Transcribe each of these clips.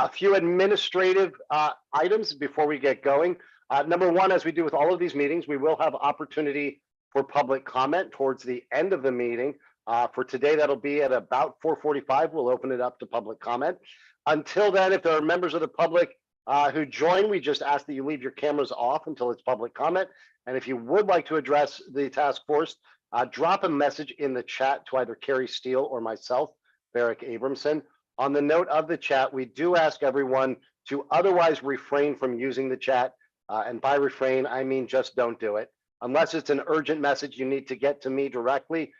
A few administrative items before we get going. Number one, as we do with all of these meetings, we will have opportunity for public comment towards the end of the meeting. For today, that'll be at about 4:45. We'll open it up to public comment. Until then, if there are members of the public who join, we just ask that you leave your cameras off until it's public comment. And if you would like to address the task force, drop a message in the chat to either Carrie Steele or myself, Barrick Abramson. On the note of the chat, we do ask everyone to otherwise refrain from using the chat. And by refrain, I mean just don't do it. Unless it's an urgent message you need to get to me directly,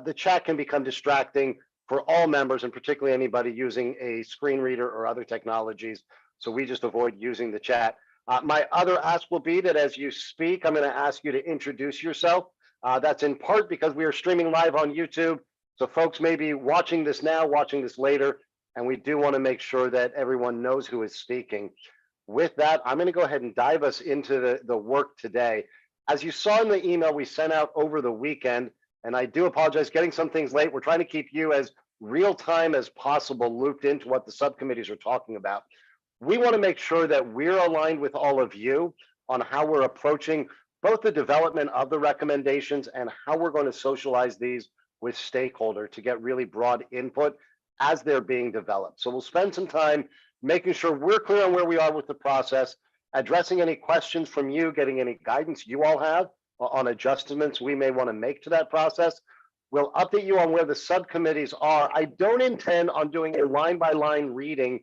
the chat can become distracting for all members, and particularly anybody using a screen reader or other technologies. So we just avoid using the chat. My other ask will be that as you speak, I'm going to ask you to introduce yourself. That's in part because we are streaming live on YouTube. So folks may be watching this now, watching this later, and we do want to make sure that everyone knows who is speaking. With that, I'm going to go ahead and dive us into the work today. As you saw in the email we sent out over the weekend, and I do apologize getting some things late. We're trying to keep you as real time as possible looped into what the subcommittees are talking about. We want to make sure that we're aligned with all of you on how we're approaching both the development of the recommendations and how we're going to socialize these with stakeholders to get really broad input as they're being developed. So we'll spend some time making sure we're clear on where we are with the process, addressing any questions from you, getting any guidance you all have on adjustments we may want to make to that process. We'll update you on where the subcommittees are. I don't intend on doing a line-by-line reading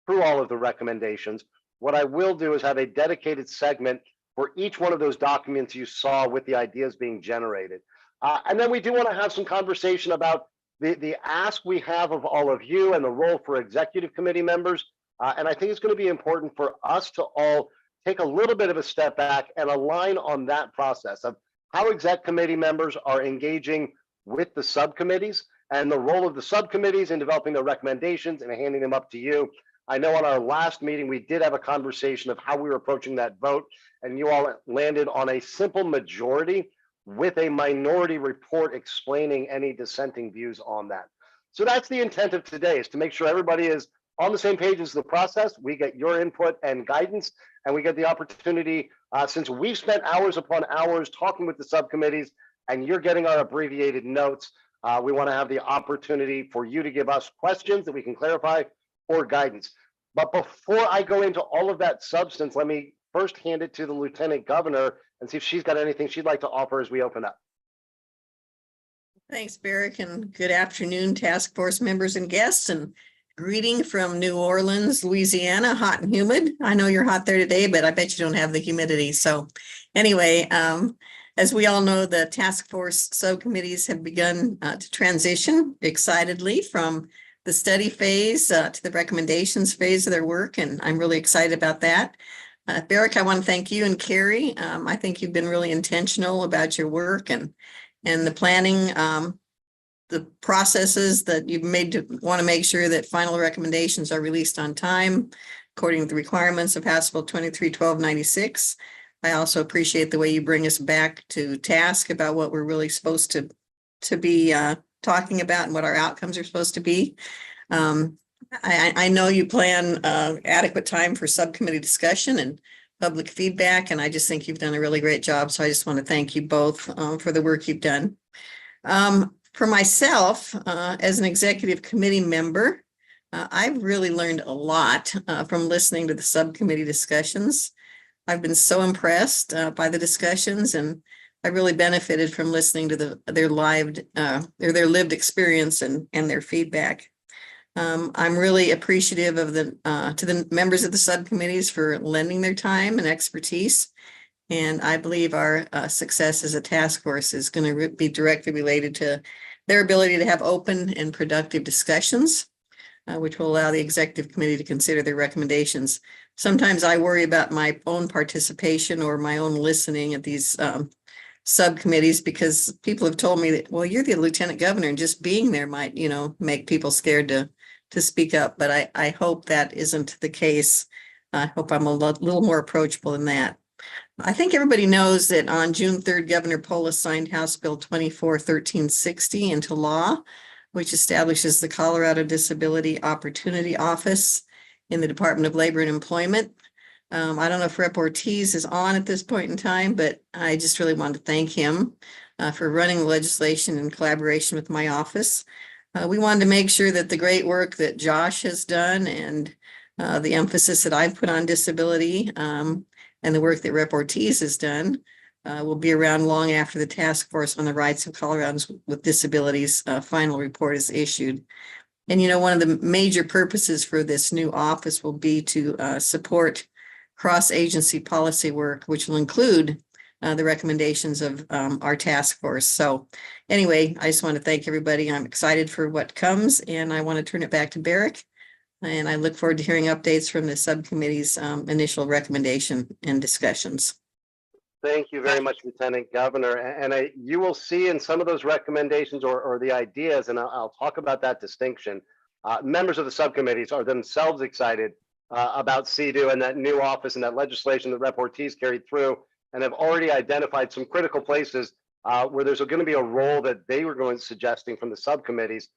through all of the recommendations. What I will do is have a dedicated segment for each one of those documents you saw with the ideas being generated. And then we do want to have some conversation about the ask we have of all of you and the role for executive committee members. And I think it's going to be important for us to all take a little bit of a step back and align on that process of how exec committee members are engaging with the subcommittees and the role of the subcommittees in developing their recommendations and handing them up to you. I know on our last meeting, we did have a conversation of how we were approaching that vote, and you all landed on a simple majority with a minority report explaining any dissenting views on that. So that's the intent of today, is to make sure everybody is on the same page as the process. We get your input and guidance, and we get the opportunity, since we've spent hours upon hours talking with the subcommittees and you're getting our abbreviated notes, we want to have the opportunity for you to give us questions that we can clarify or guidance. But before I go into all of that substance, let me first hand it to the Lieutenant Governor and see if she's got anything she'd like to offer as we open up. Thanks, Barrick, and good afternoon, task force members and guests, and greeting from New Orleans, Louisiana, hot and humid. I know you're hot there today, but I bet you don't have the humidity. So anyway, as we all know, the task force subcommittees have begun to transition excitedly from the study phase to the recommendations phase of their work, and I'm really excited about that. Barrick, I want to thank you and Carrie. I think you've been really intentional about your work and the planning, the processes that you've made to want to make sure that final recommendations are released on time, according to the requirements of House Bill 23-1296. I also appreciate the way you bring us back to task about what we're really supposed to be talking about and what our outcomes are supposed to be. I know you plan adequate time for subcommittee discussion and public feedback, and I just think you've done a really great job. So I just want to thank you both for the work you've done. For myself, as an executive committee member, I've really learned a lot from listening to the subcommittee discussions. I've been so impressed by the discussions, and I really benefited from listening to their lived experience and their feedback. I'm really appreciative of to the members of the subcommittees for lending their time and expertise. And I believe our success as a task force is going to be directly related to their ability to have open and productive discussions, which will allow the executive committee to consider their recommendations. Sometimes I worry about my own participation or my own listening at these subcommittees, because people have told me that, well, you're the lieutenant governor and just being there might, make people scared to speak up. But I hope that isn't the case. I hope I'm a little more approachable than that. I think everybody knows that on June 3rd, Governor Polis signed House Bill 24-1360 into law, which establishes the Colorado Disability Opportunity Office in the Department of Labor and Employment. I don't know if Rep. Ortiz is on at this point in time, but I just really wanted to thank him for running the legislation in collaboration with my office. We wanted to make sure that the great work that Josh has done and the emphasis that I've put on disability and the work that Rep. Ortiz has done will be around long after the Task Force on the Rights of Coloradans with Disabilities final report is issued. And, you know, one of the major purposes for this new office will be to support cross-agency policy work, which will include the recommendations of our task force. So anyway, I just want to thank everybody. I'm excited for what comes, and I want to turn it back to Barrick. And I look forward to hearing updates from the subcommittee's initial recommendation and discussions. Thank you very much, Lieutenant Governor. And you will see in some of those recommendations or the ideas, and I'll talk about that distinction. Members of the subcommittees are themselves excited about CEDU and that new office and that legislation that Rep. Ortiz carried through, and have already identified some critical places where there's going to be a role that they were suggesting from the subcommittees.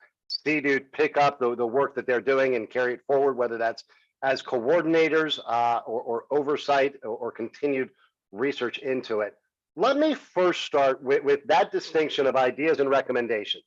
CEDU pick up the work that they're doing and carry it forward, whether that's as coordinators or oversight or continued research into it. Let me first start with that distinction of ideas and recommendations,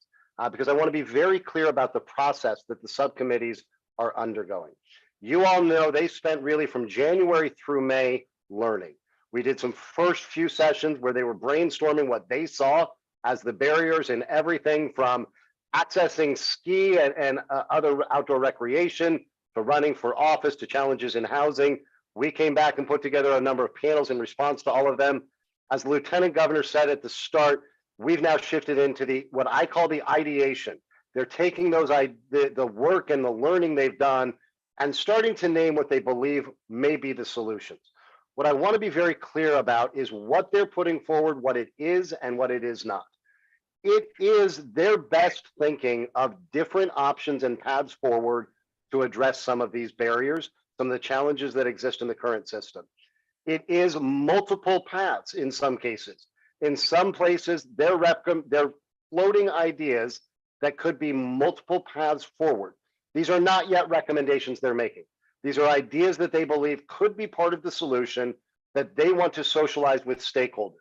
because I want to be very clear about the process that the subcommittees are undergoing. You all know they spent really from January through May learning. We did some first few sessions where they were brainstorming what they saw as the barriers in everything from accessing ski and other outdoor recreation to running for office to challenges in housing. We came back and put together a number of panels in response to all of them. As the Lieutenant Governor said at the start, we've now shifted into what I call the ideation. They're taking the work and the learning they've done and starting to name what they believe may be the solutions. What I want to be very clear about is what they're putting forward, what it is and what it is not. It is their best thinking of different options and paths forward to address some of these barriers, some of the challenges that exist in the current system. It is multiple paths in some cases. In some places, they're floating ideas that could be multiple paths forward. These are not yet recommendations they're making. These are ideas that they believe could be part of the solution that they want to socialize with stakeholders.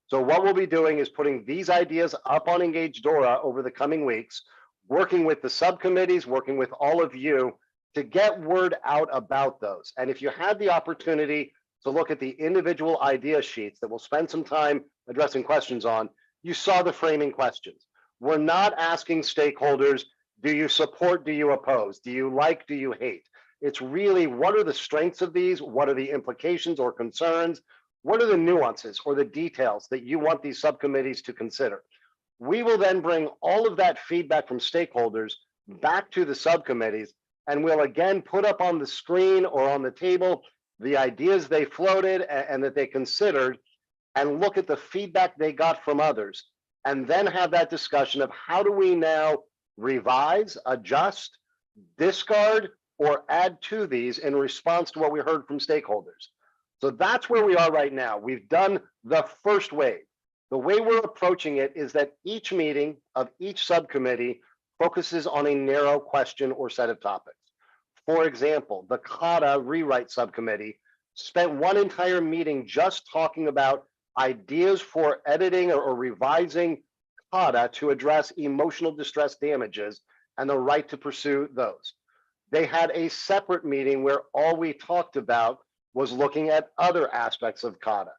So what we'll be doing is putting these ideas up on Engage Dora over the coming weeks, working with the subcommittees, working with all of you to get word out about those. And if you had the opportunity to look at the individual idea sheets that we'll spend some time addressing questions on, you saw the framing questions. We're not asking stakeholders, do you support, do you oppose? Do you like, do you hate? It's really, what are the strengths of these? What are the implications or concerns? What are the nuances or the details that you want these subcommittees to consider? We will then bring all of that feedback from stakeholders back to the subcommittees, and we'll again put up on the screen or on the table the ideas they floated and that they considered, and look at the feedback they got from others, and then have that discussion of how do we now revise, adjust, discard, or add to these in response to what we heard from stakeholders. So that's where we are right now. We've done the first wave. The way we're approaching it is that each meeting of each subcommittee focuses on a narrow question or set of topics. For example, the CADA rewrite subcommittee spent one entire meeting just talking about ideas for editing or revising CADA to address emotional distress damages and the right to pursue those. They had a separate meeting where all we talked about was looking at other aspects of CADA.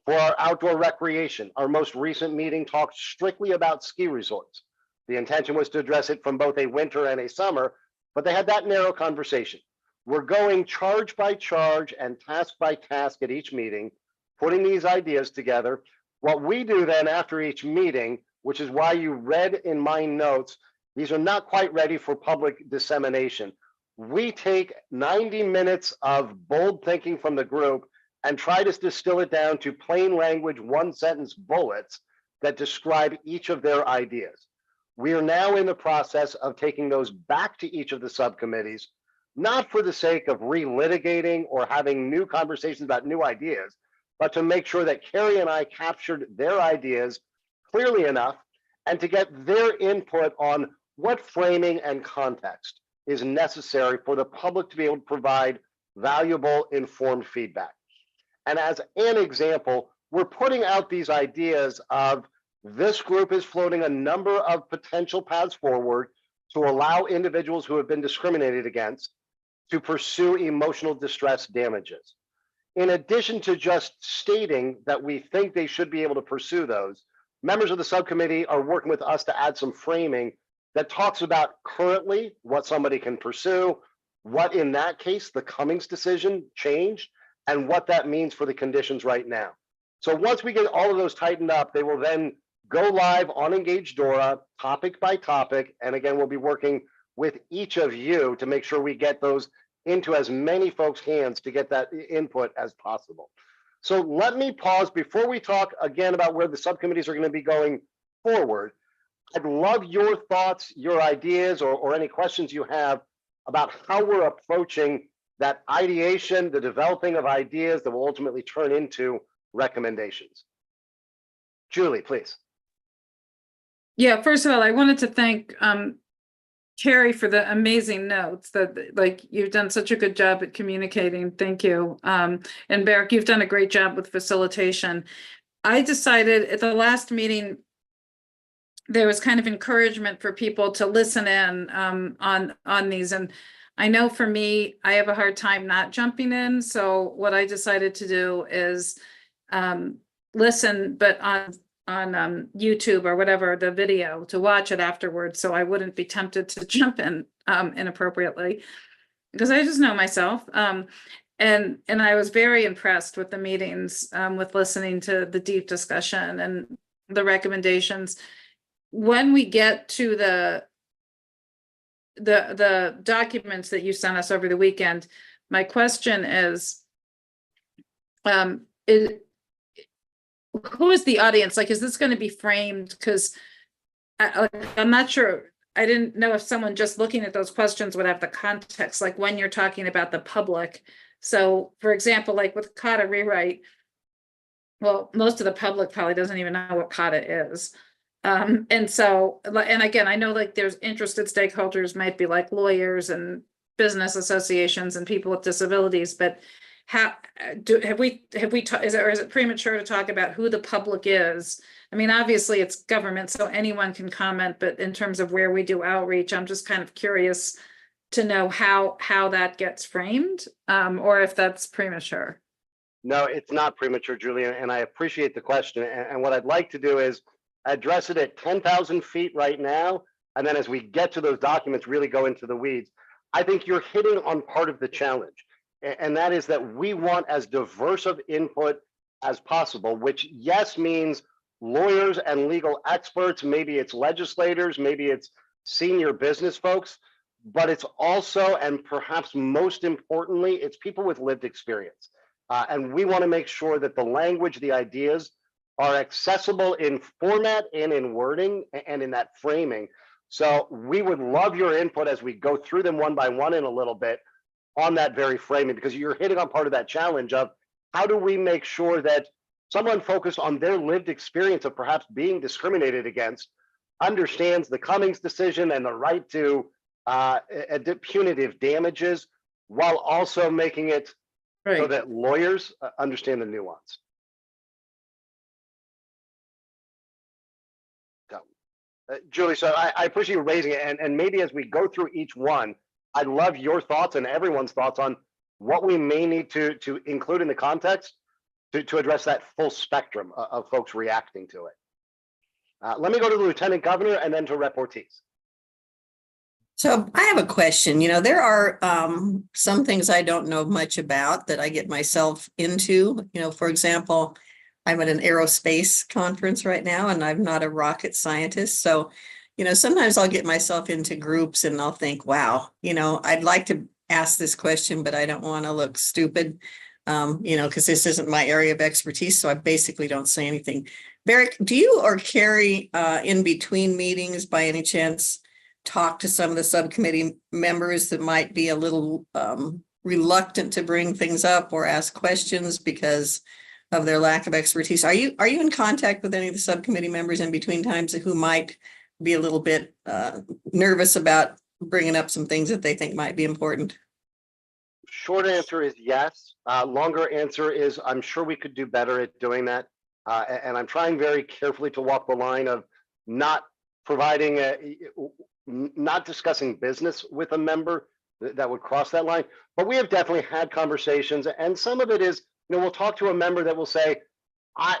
For our outdoor recreation, our most recent meeting talked strictly about ski resorts. The intention was to address it from both a winter and a summer, but they had that narrow conversation. We're going charge by charge and task by task at each meeting, putting these ideas together. What we do then after each meeting, which is why you read in my notes, these are not quite ready for public dissemination. We take 90 minutes of bold thinking from the group and try to distill it down to plain language, one sentence bullets that describe each of their ideas. We are now in the process of taking those back to each of the subcommittees, not for the sake of relitigating or having new conversations about new ideas, but to make sure that Carrie and I captured their ideas clearly enough and to get their input on what framing and context is necessary for the public to be able to provide valuable, informed feedback. And as an example, we're putting out these ideas of this group is floating a number of potential paths forward to allow individuals who have been discriminated against to pursue emotional distress damages. In addition to just stating that we think they should be able to pursue those, members of the subcommittee are working with us to add some framing that talks about currently what somebody can pursue, what in that case the Cummings decision changed, and what that means for the conditions right now. So once we get all of those tightened up, they will then go live on Engage Dora, topic by topic. And again, we'll be working with each of you to make sure we get those into as many folks' hands to get that input as possible. So let me pause before we talk again about where the subcommittees are going to be going forward. I'd love your thoughts, your ideas, or any questions you have about how we're approaching that ideation, the developing of ideas that will ultimately turn into recommendations. Julie, please. Yeah, first of all, I wanted to thank Carrie for the amazing notes that, like, you've done such a good job at communicating. Thank you. And Beric, you've done a great job with facilitation. I decided at the last meeting, there was kind of encouragement for people to listen in on these. And I know for me, I have a hard time not jumping in. So what I decided to do is listen, but on YouTube or whatever, the video, to watch it afterwards, so I wouldn't be tempted to jump in inappropriately, because I just know myself. And I was very impressed with the meetings, with listening to the deep discussion and the recommendations. When we get to the documents that you sent us over the weekend, my question is who is the audience? Like, is this going to be framed? Because I'm not sure. I didn't know if someone just looking at those questions would have the context, like when you're talking about the public. So, for example, like with CADA rewrite, well, most of the public probably doesn't even know what CADA is. And so, and again, I know like there's interested stakeholders, might be like lawyers and business associations and people with disabilities, but how have we is it premature to talk about who the public is? I mean, obviously it's government, so anyone can comment, but in terms of where we do outreach, I'm just kind of curious to know how that gets framed, or if that's premature. No, it's not premature, Julia, and I appreciate the question. And what I'd like to do is address it at 10,000 feet right now, and then as we get to those documents, really go into the weeds. I think you're hitting on part of the challenge. And that is that we want as diverse of input as possible, which yes means lawyers and legal experts, maybe it's legislators, maybe it's senior business folks, but it's also, and perhaps most importantly, it's people with lived experience. And we want to make sure that the language, the ideas are accessible in format and in wording and in that framing. So we would love your input as we go through them one by one in a little bit, on that very framing, because you're hitting on part of that challenge of how do we make sure that someone focused on their lived experience of perhaps being discriminated against understands the Cummings decision and the right to punitive damages, while also making it so that lawyers understand the nuance. So, Julie, so I appreciate you raising it, and maybe as we go through each one, I'd love your thoughts and everyone's thoughts on what we may need to include in the context to address that full spectrum of folks reacting to it. Let me go to the Lieutenant Governor and then to Rep. Ortiz. So I have a question. You know, there are some things I don't know much about that I get myself into. You know, for example, I'm at an aerospace conference right now, and I'm not a rocket scientist. So, you know, sometimes I'll get myself into groups and I'll think, wow, you know, I'd like to ask this question, but I don't want to look stupid, you know, because this isn't my area of expertise. So I basically don't say anything. Beric, do you or Carrie in between meetings by any chance talk to some of the subcommittee members that might be a little reluctant to bring things up or ask questions because of their lack of expertise? Are you in contact with any of the subcommittee members in between times who might be a little bit nervous about bringing up some things that they think might be important. Short answer is yes. Longer answer is I'm sure we could do better at doing that. And I'm trying very carefully to walk the line of not providing not discussing business with a member that would cross that line. But we have definitely had conversations, and some of it is, we'll talk to a member that will say,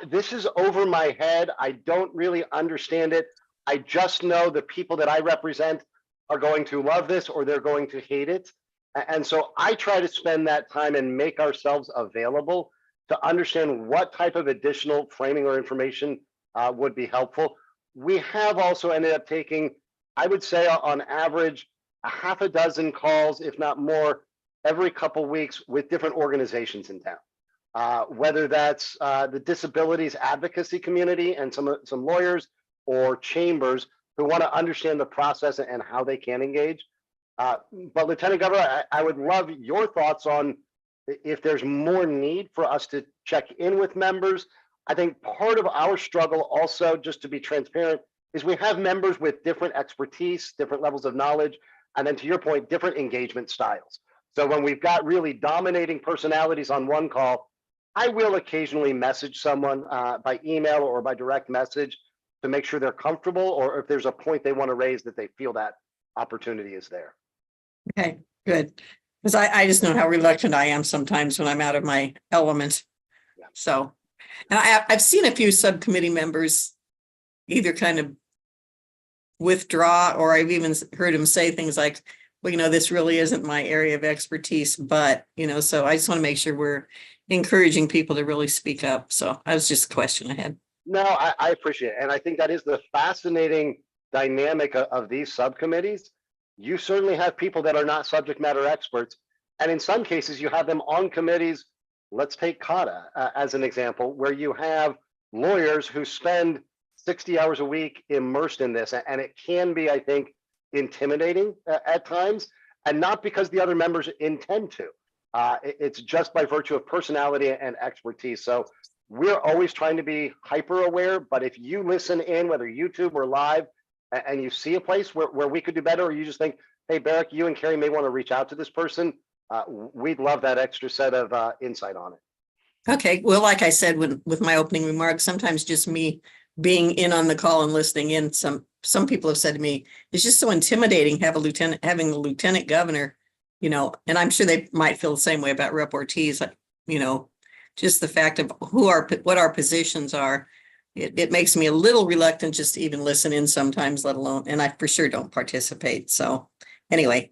this is over my head. I don't really understand it. I just know the people that I represent are going to love this or they're going to hate it. And so I try to spend that time and make ourselves available to understand what type of additional framing or information would be helpful. We have also ended up taking, I would say on average, a half a dozen calls, if not more, every couple weeks with different organizations in town. Whether that's the disabilities advocacy community and some lawyers or chambers who want to understand the process and how they can engage. But Lieutenant Governor, I would love your thoughts on if there's more need for us to check in with members. I think part of our struggle also, just to be transparent, is we have members with different expertise, different levels of knowledge, and then to your point, different engagement styles. So when we've got really dominating personalities on one call, I will occasionally message someone by email or by direct message to make sure they're comfortable, or if there's a point they want to raise that they feel that opportunity is there. Okay, good. Because I just know how reluctant I am sometimes when I'm out of my element. Yeah. So, and I've seen a few subcommittee members either kind of withdraw, or I've even heard them say things like, well, this really isn't my area of expertise, but, so I just want to make sure we're encouraging people to really speak up. So that was just a question I had. No, I appreciate it. And I think that is the fascinating dynamic of these subcommittees. You certainly have people that are not subject matter experts. And in some cases, you have them on committees. Let's take CATA as an example, where you have lawyers who spend 60 hours a week immersed in this. And it can be, I think, intimidating at times, and not because the other members intend to. It's just by virtue of personality and expertise. So we're always trying to be hyper aware, but if you listen in, whether YouTube or live, and you see a place where we could do better, or you just think, hey, Barrick, you and Carrie may want to reach out to this person, we'd love that extra set of insight on it. Okay, well, like I said, with my opening remarks, sometimes just me being in on the call and listening in, some people have said to me, it's just so intimidating having the lieutenant governor, and I'm sure they might feel the same way about Rep. Ortiz, just the fact of what our positions are. It makes me a little reluctant just to even listen in sometimes, let alone, and I for sure don't participate. So anyway.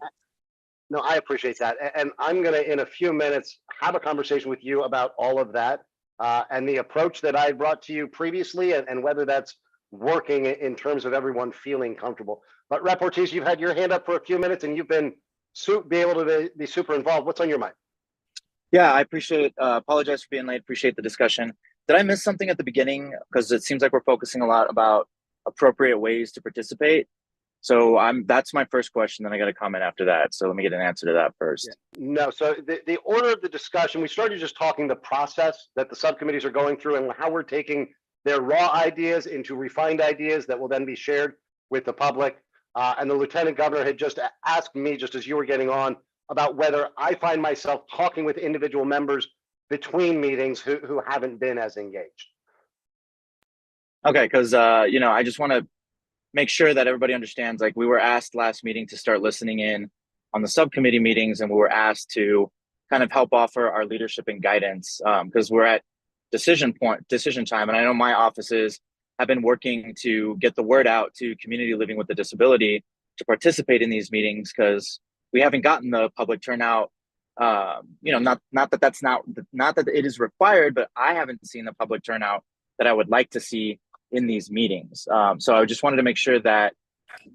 No, I appreciate that. And I'm going to, in a few minutes, have a conversation with you about all of that and the approach that I brought to you previously, and whether that's working in terms of everyone feeling comfortable. But Rep. Ortiz, you've had your hand up for a few minutes and you've been able to be super involved. What's on your mind? Yeah, I appreciate it. Apologize for being late. Appreciate the discussion. Did I miss something at the beginning? Because it seems like we're focusing a lot about appropriate ways to participate. So that's my first question. Then I got a comment after that. So let me get an answer to that first. Yeah. No, so the order of the discussion, we started just talking the process that the subcommittees are going through and how we're taking their raw ideas into refined ideas that will then be shared with the public. And the Lieutenant Governor had just asked me, just as you were getting on, about whether I find myself talking with individual members between meetings who haven't been as engaged. Okay, because I just want to make sure that everybody understands, like, we were asked last meeting to start listening in on the subcommittee meetings, and we were asked to kind of help offer our leadership and guidance because we're at decision time. And I know my offices have been working to get the word out to community living with a disability to participate in these meetings, because we haven't gotten the public turnout. Not that it is required, but I haven't seen the public turnout that I would like to see in these meetings. So I just wanted to make sure that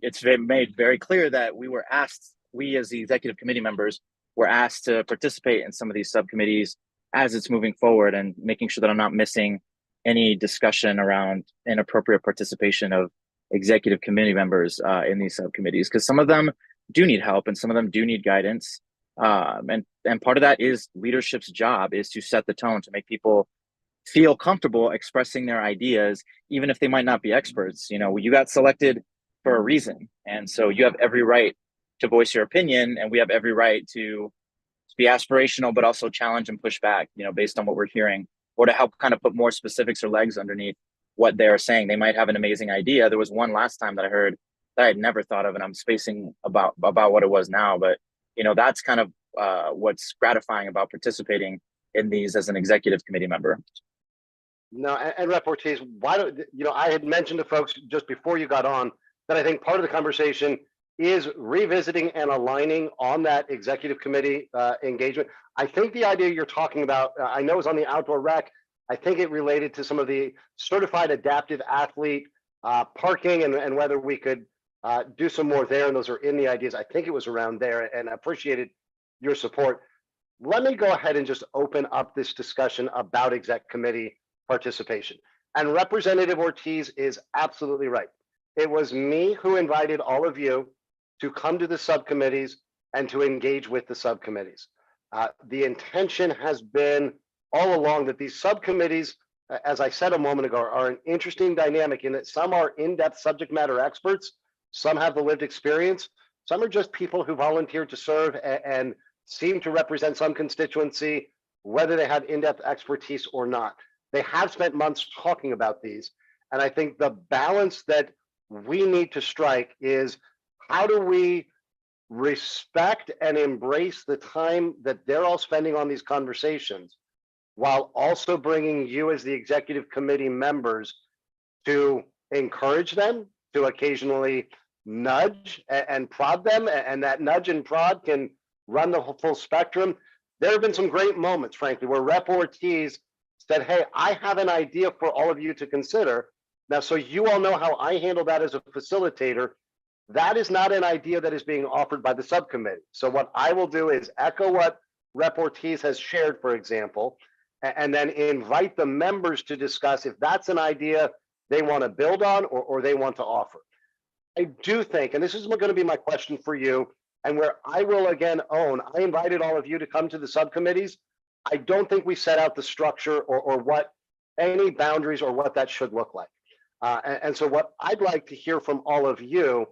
it's made very clear that we as the executive committee members were asked to participate in some of these subcommittees as it's moving forward, and making sure that I'm not missing any discussion around inappropriate participation of executive committee members in these subcommittees, because some of them do need help and some of them do need guidance. And part of that is leadership's job, is to set the tone, to make people feel comfortable expressing their ideas, even if they might not be experts. You got selected for a reason, and so you have every right to voice your opinion, and we have every right to be aspirational, but also challenge and push back, you know, based on what we're hearing, or to help kind of put more specifics or legs underneath what they're saying. They might have an amazing idea. There was one last time that I heard that I had never thought of, and I'm spacing about what it was now, but you know, that's kind of what's gratifying about participating in these as an executive committee member. No, and Rep. Ortiz, why don't, you know, I had mentioned to folks just before you got on that I think part of the conversation is revisiting and aligning on that executive committee engagement. I think the idea you're talking about, I know is on the outdoor rec. I think it related to some of the certified adaptive athlete parking and whether we could do some more there. And those are in the ideas. I think it was around there, and I appreciated your support. Let me go ahead and just open up this discussion about exec committee participation. And Representative Ortiz is absolutely right. It was me who invited all of you to come to the subcommittees and to engage with the subcommittees. The intention has been all along that these subcommittees, as I said a moment ago, are an interesting dynamic in that some are in-depth subject matter experts, some have the lived experience, some are just people who volunteered to serve and seem to represent some constituency, whether they have in-depth expertise or not. They have spent months talking about these. And I think the balance that we need to strike is, how do we respect and embrace the time that they're all spending on these conversations, while also bringing you as the executive committee members to encourage them, to occasionally nudge and prod them, and that nudge and prod can run the full spectrum. There have been some great moments, frankly, where Rep. Ortiz said, hey, I have an idea for all of you to consider. Now, so you all know how I handle that as a facilitator. That is not an idea that is being offered by the subcommittee. So what I will do is echo what Rep. Ortiz has shared, for example, and then invite the members to discuss if that's an idea they want to build on or they want to offer. I do think, and this is going to be my question for you, and where I will again own, I invited all of you to come to the subcommittees. I don't think we set out the structure or what any boundaries or what that should look like. And so what I'd like to hear from all of you,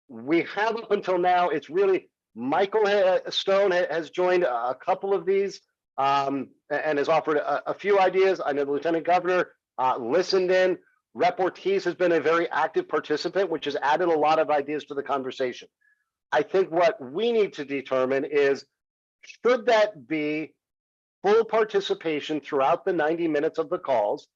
we have up until now, it's really Michael Stone has joined a couple of these and has offered a few ideas. I know the Lieutenant Governor listened in. Rep. Ortiz has been a very active participant, which has added a lot of ideas to the conversation. I think what we need to determine is, should that be full participation throughout the 90 minutes of the calls,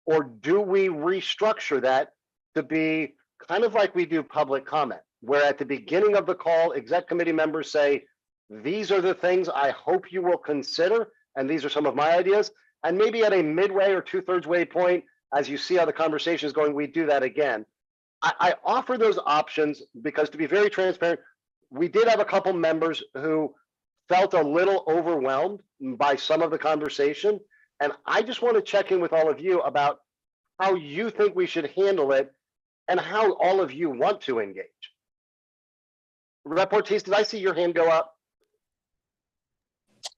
or do we restructure that to be kind of like we do public comment, where at the beginning of the call, exec committee members say, these are the things I hope you will consider, and these are some of my ideas. And maybe at a midway or 2/3 way point, as you see how the conversation is going, we do that again. I offer those options because, to be very transparent, we did have a couple members who felt a little overwhelmed by some of the conversation. And I just want to check in with all of you about how you think we should handle it and how all of you want to engage. Rep. Ortiz, did I see your hand go up?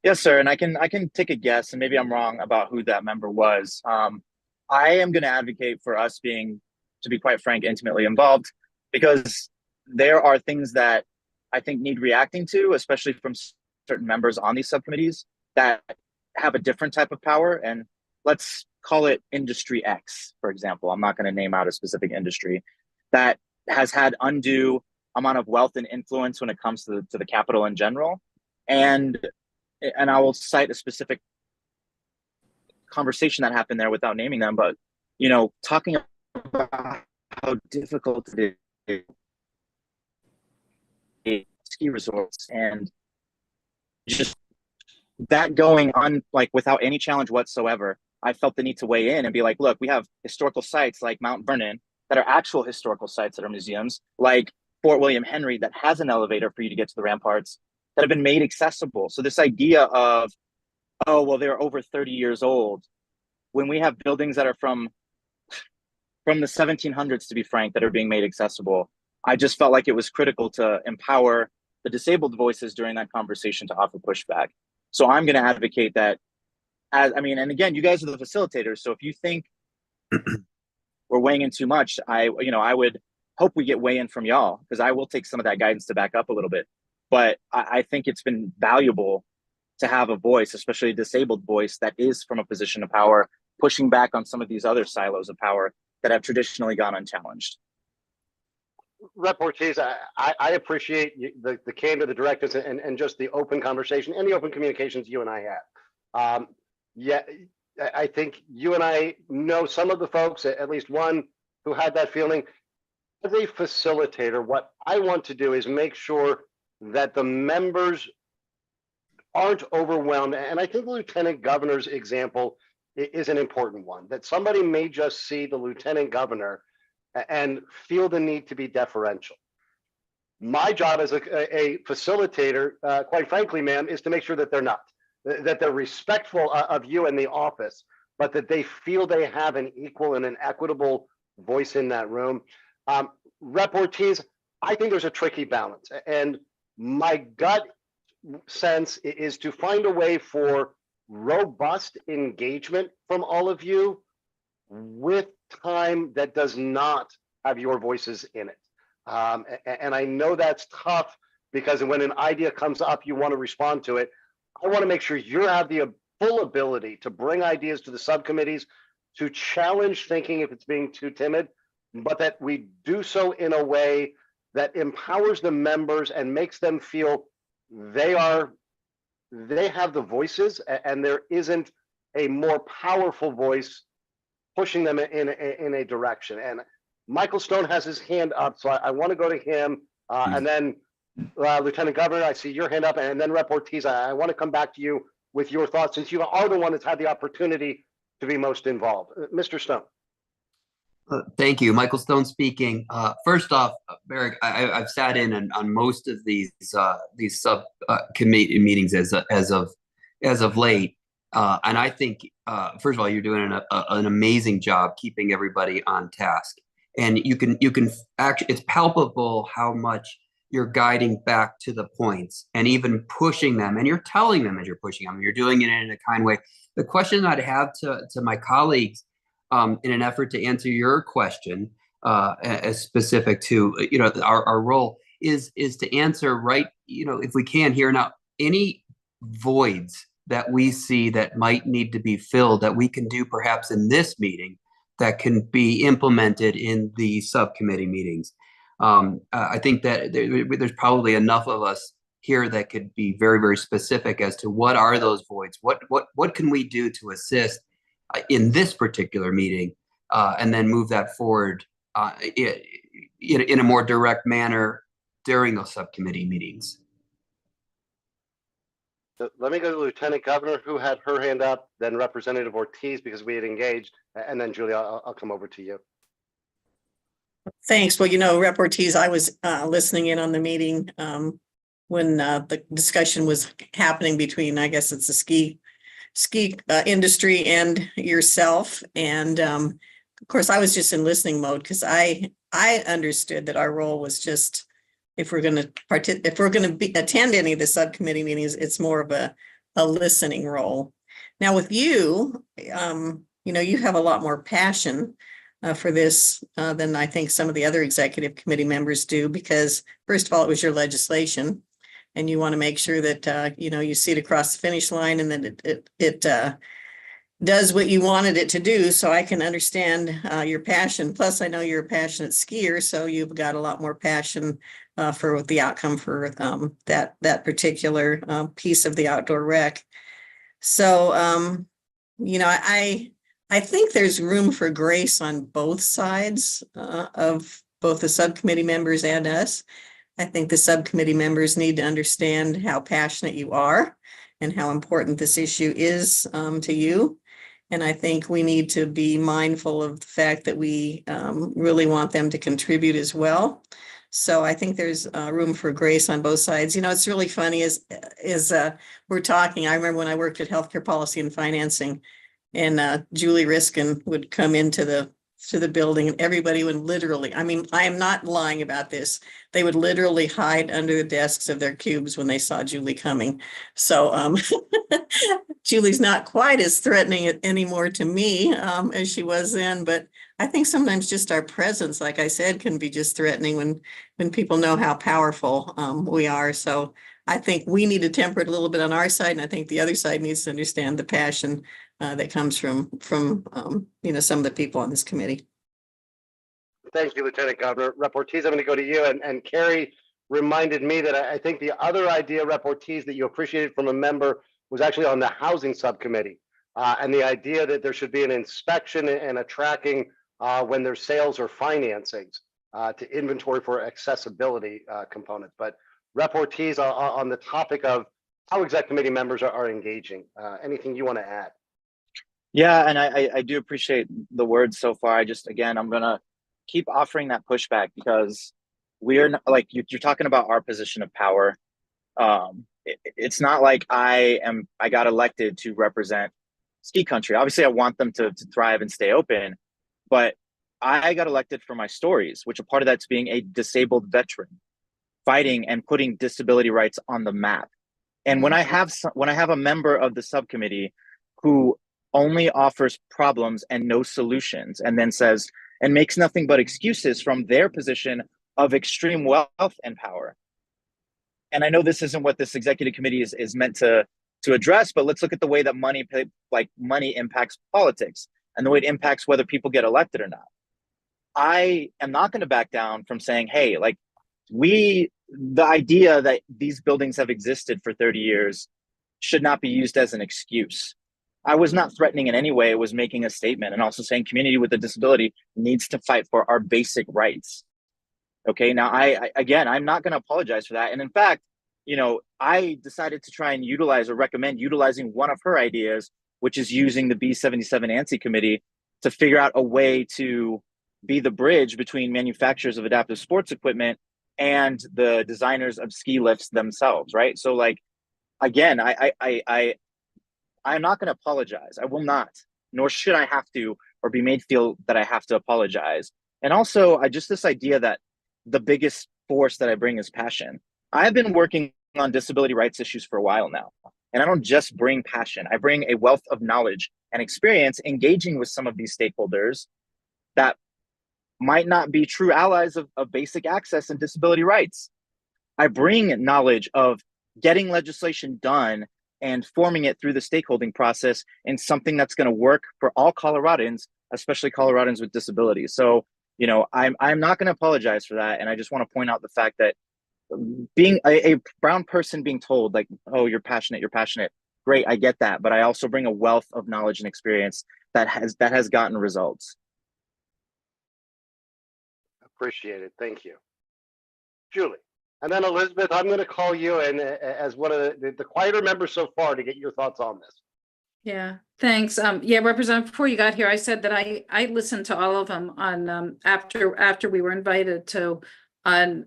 Yes, sir. And I can take a guess, and maybe I'm wrong about who that member was. I am going to advocate for us being, to be quite frank, intimately involved, because there are things that I think need reacting to, especially from certain members on these subcommittees that have a different type of power. And let's call it industry X, for example. I'm not going to name out a specific industry that has had undue amount of wealth and influence when it comes to the capital in general. And I will cite a specific conversation that happened there without naming them, but, you know, talking about how difficult it is ski resorts, and just that going on like without any challenge whatsoever. I felt the need to weigh in and be like, look, we have historical sites like Mount Vernon that are actual historical sites that are museums, like Fort William Henry that has an elevator for you to get to the ramparts, that have been made accessible. So this idea of, oh, well, they're over 30 years old, when we have buildings that are from the 1700s, to be frank, that are being made accessible. I just felt like it was critical to empower the disabled voices during that conversation to offer pushback. So I'm going to advocate that. And again, you guys are the facilitators. So if you think we're weighing in too much, I would hope we get weigh in from y'all, because I will take some of that guidance to back up a little bit. But I think it's been valuable to have a voice, especially a disabled voice that is from a position of power, pushing back on some of these other silos of power that have traditionally gone unchallenged. Rep Ortiz, I appreciate the candor, the directives, and just the open conversation and the open communications you and I had. Yeah, I think you and I know some of the folks, at least one, who had that feeling. As a facilitator, what I want to do is make sure that the members aren't overwhelmed. And I think the lieutenant governor's example is an important one, that somebody may just see the lieutenant governor and feel the need to be deferential. My job as a facilitator, quite frankly, ma'am, is to make sure that they're not, that they're respectful of you and the office, but that they feel they have an equal and an equitable voice in that room. Rep Ortiz, I think there's a tricky balance, and my gut sense is to find a way for robust engagement from all of you with time that does not have your voices in it. And I know that's tough, because when an idea comes up, you want to respond to it. I want to make sure you have the full ability to bring ideas to the subcommittees, to challenge thinking if it's being too timid, but that we do so in a way that empowers the members and makes them feel they have the voices, and there isn't a more powerful voice pushing them in a direction. And Michael Stone has his hand up, so I want to go to him, and then Lieutenant Governor, I see your hand up, and then Rep Ortiz, I want to come back to you with your thoughts, since you are the one that's had the opportunity to be most involved. Mr. Stone. Thank you. Michael Stone speaking. First off, Barrick, I've sat in on most of these subcommittee meetings as of late, and I think first of all, you're doing an amazing job keeping everybody on task, and you can actually, it's palpable how much you're guiding back to the points and even pushing them, and you're telling them as you're pushing them. You're doing it in a kind way. The question I'd have to my colleagues, in an effort to answer your question, as specific to our role, is to answer right. If we can here now, any voids that we see that might need to be filled, that we can do perhaps in this meeting, that can be implemented in the subcommittee meetings. I think that there's probably enough of us here that could be very, very specific as to what are those voids. What can we do to assist in this particular meeting, and then move that forward in a more direct manner during those subcommittee meetings. Let me go to Lieutenant Governor, who had her hand up, then Representative Ortiz, because we had engaged, and then Julia, I'll come over to you. Thanks. Well, Rep Ortiz, I was listening in on the meeting when the discussion was happening between, I guess it's the ski industry and yourself. And of course, I was just in listening mode, because I understood that our role was just, if we're going to attend any of the subcommittee meetings, it's more of a listening role. Now with you, you have a lot more passion for this than I think some of the other executive committee members do, because first of all, it was your legislation, and you want to make sure that you see it across the finish line, and then it does what you wanted it to do. So I can understand your passion. Plus, I know you're a passionate skier, so you've got a lot more passion for the outcome for that particular piece of the outdoor rec. So I think there's room for grace on both sides of both the subcommittee members and us. I think the subcommittee members need to understand how passionate you are and how important this issue is to you. And I think we need to be mindful of the fact that we really want them to contribute as well. So I think there's room for grace on both sides. It's really funny as we're talking. I remember when I worked at Healthcare Policy and Financing, and Julie Riskin would come into the building, and everybody would literally, I am not lying about this, they would literally hide under the desks of their cubes when they saw Julie coming. So Julie's not quite as threatening anymore to me as she was then, but I think sometimes just our presence, like I said, can be just threatening when people know how powerful we are. So I think we need to temper it a little bit on our side, and I think the other side needs to understand the passion that comes from some of the people on this committee. Thank you, Lieutenant Governor. Rep. Ortiz, I'm going to go to you. And Carrie reminded me that I think the other idea, Rep. Ortiz, that you appreciated from a member was actually on the housing subcommittee. And the idea that there should be an inspection and a tracking when there's sales or financings to inventory for accessibility components. But Rep. Ortiz, on the topic of how exec committee members are engaging, anything you want to add? Yeah, and I do appreciate the words so far. Again, I'm gonna keep offering that pushback because we're not, like you're talking about our position of power. It's not like I got elected to represent ski country. Obviously, I want them to thrive and stay open, but I got elected for my stories, which a part of that's being a disabled veteran, fighting and putting disability rights on the map. And when I have a member of the subcommittee who only offers problems and no solutions, and then says and makes nothing but excuses from their position of extreme wealth and power. And I know this isn't what this executive committee is meant to address, but let's look at the way that money impacts politics and the way it impacts whether people get elected or not. I am not going to back down from saying, hey, like the idea that these buildings have existed for 30 years should not be used as an excuse. I was not threatening in any way. It was making a statement and also saying community with a disability needs to fight for our basic rights. Okay, now I'm not going to apologize for that. And in fact, I decided to try and recommend utilizing one of her ideas, which is using the B77 ANSI committee to figure out a way to be the bridge between manufacturers of adaptive sports equipment and the designers of ski lifts themselves, right? So like, again, I'm not going to apologize. I will not, nor should I have to, or be made feel that I have to apologize. And also, this idea that the biggest force that I bring is passion. I've been working on disability rights issues for a while now, and I don't just bring passion. I bring a wealth of knowledge and experience engaging with some of these stakeholders that might not be true allies of basic access and disability rights. I bring knowledge of getting legislation done and forming it through the stakeholding process in something that's going to work for all Coloradans, especially Coloradans with disabilities. So, I'm not going to apologize for that. And I just want to point out the fact that being a brown person being told like, oh, you're passionate, great, I get that. But I also bring a wealth of knowledge and experience that has gotten results. Appreciate it. Thank you. Julie. And then Elizabeth, I'm going to call you in as one of the quieter members so far to get your thoughts on this. Yeah, thanks. Yeah, Representative, before you got here, I said that I listened to all of them on after we were invited to on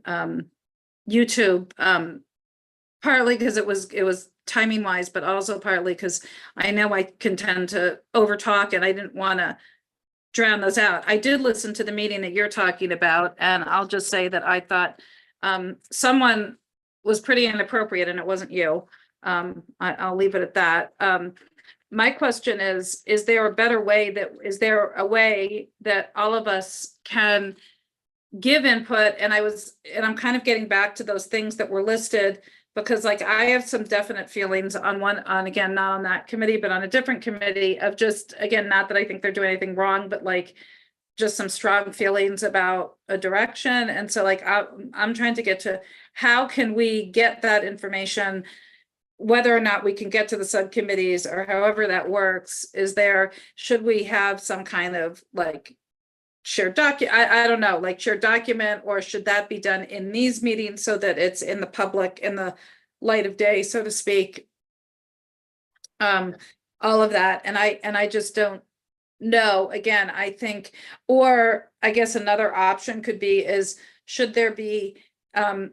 YouTube, partly because it was timing wise, but also partly because I know I can tend to overtalk and I didn't want to drown those out. I did listen to the meeting that you're talking about, and I'll just say that I thought someone was pretty inappropriate and it wasn't you. I'll leave it at that. My question is there a better way is there a way that all of us can give input? And I'm kind of getting back to those things that were listed, because like I have some definite feelings again, not on that committee, but on a different committee of just, again, not that I think they're doing anything wrong, but like just some strong feelings about a direction. And so like, I'm trying to get to how can we get that information, whether or not we can get to the subcommittees or however that works. Should we have some kind of like shared document? I don't know, like shared document, or should that be done in these meetings so that it's in the public, in the light of day, so to speak? All of that. And I just don't know. Again, I think, or I guess another option could be should there be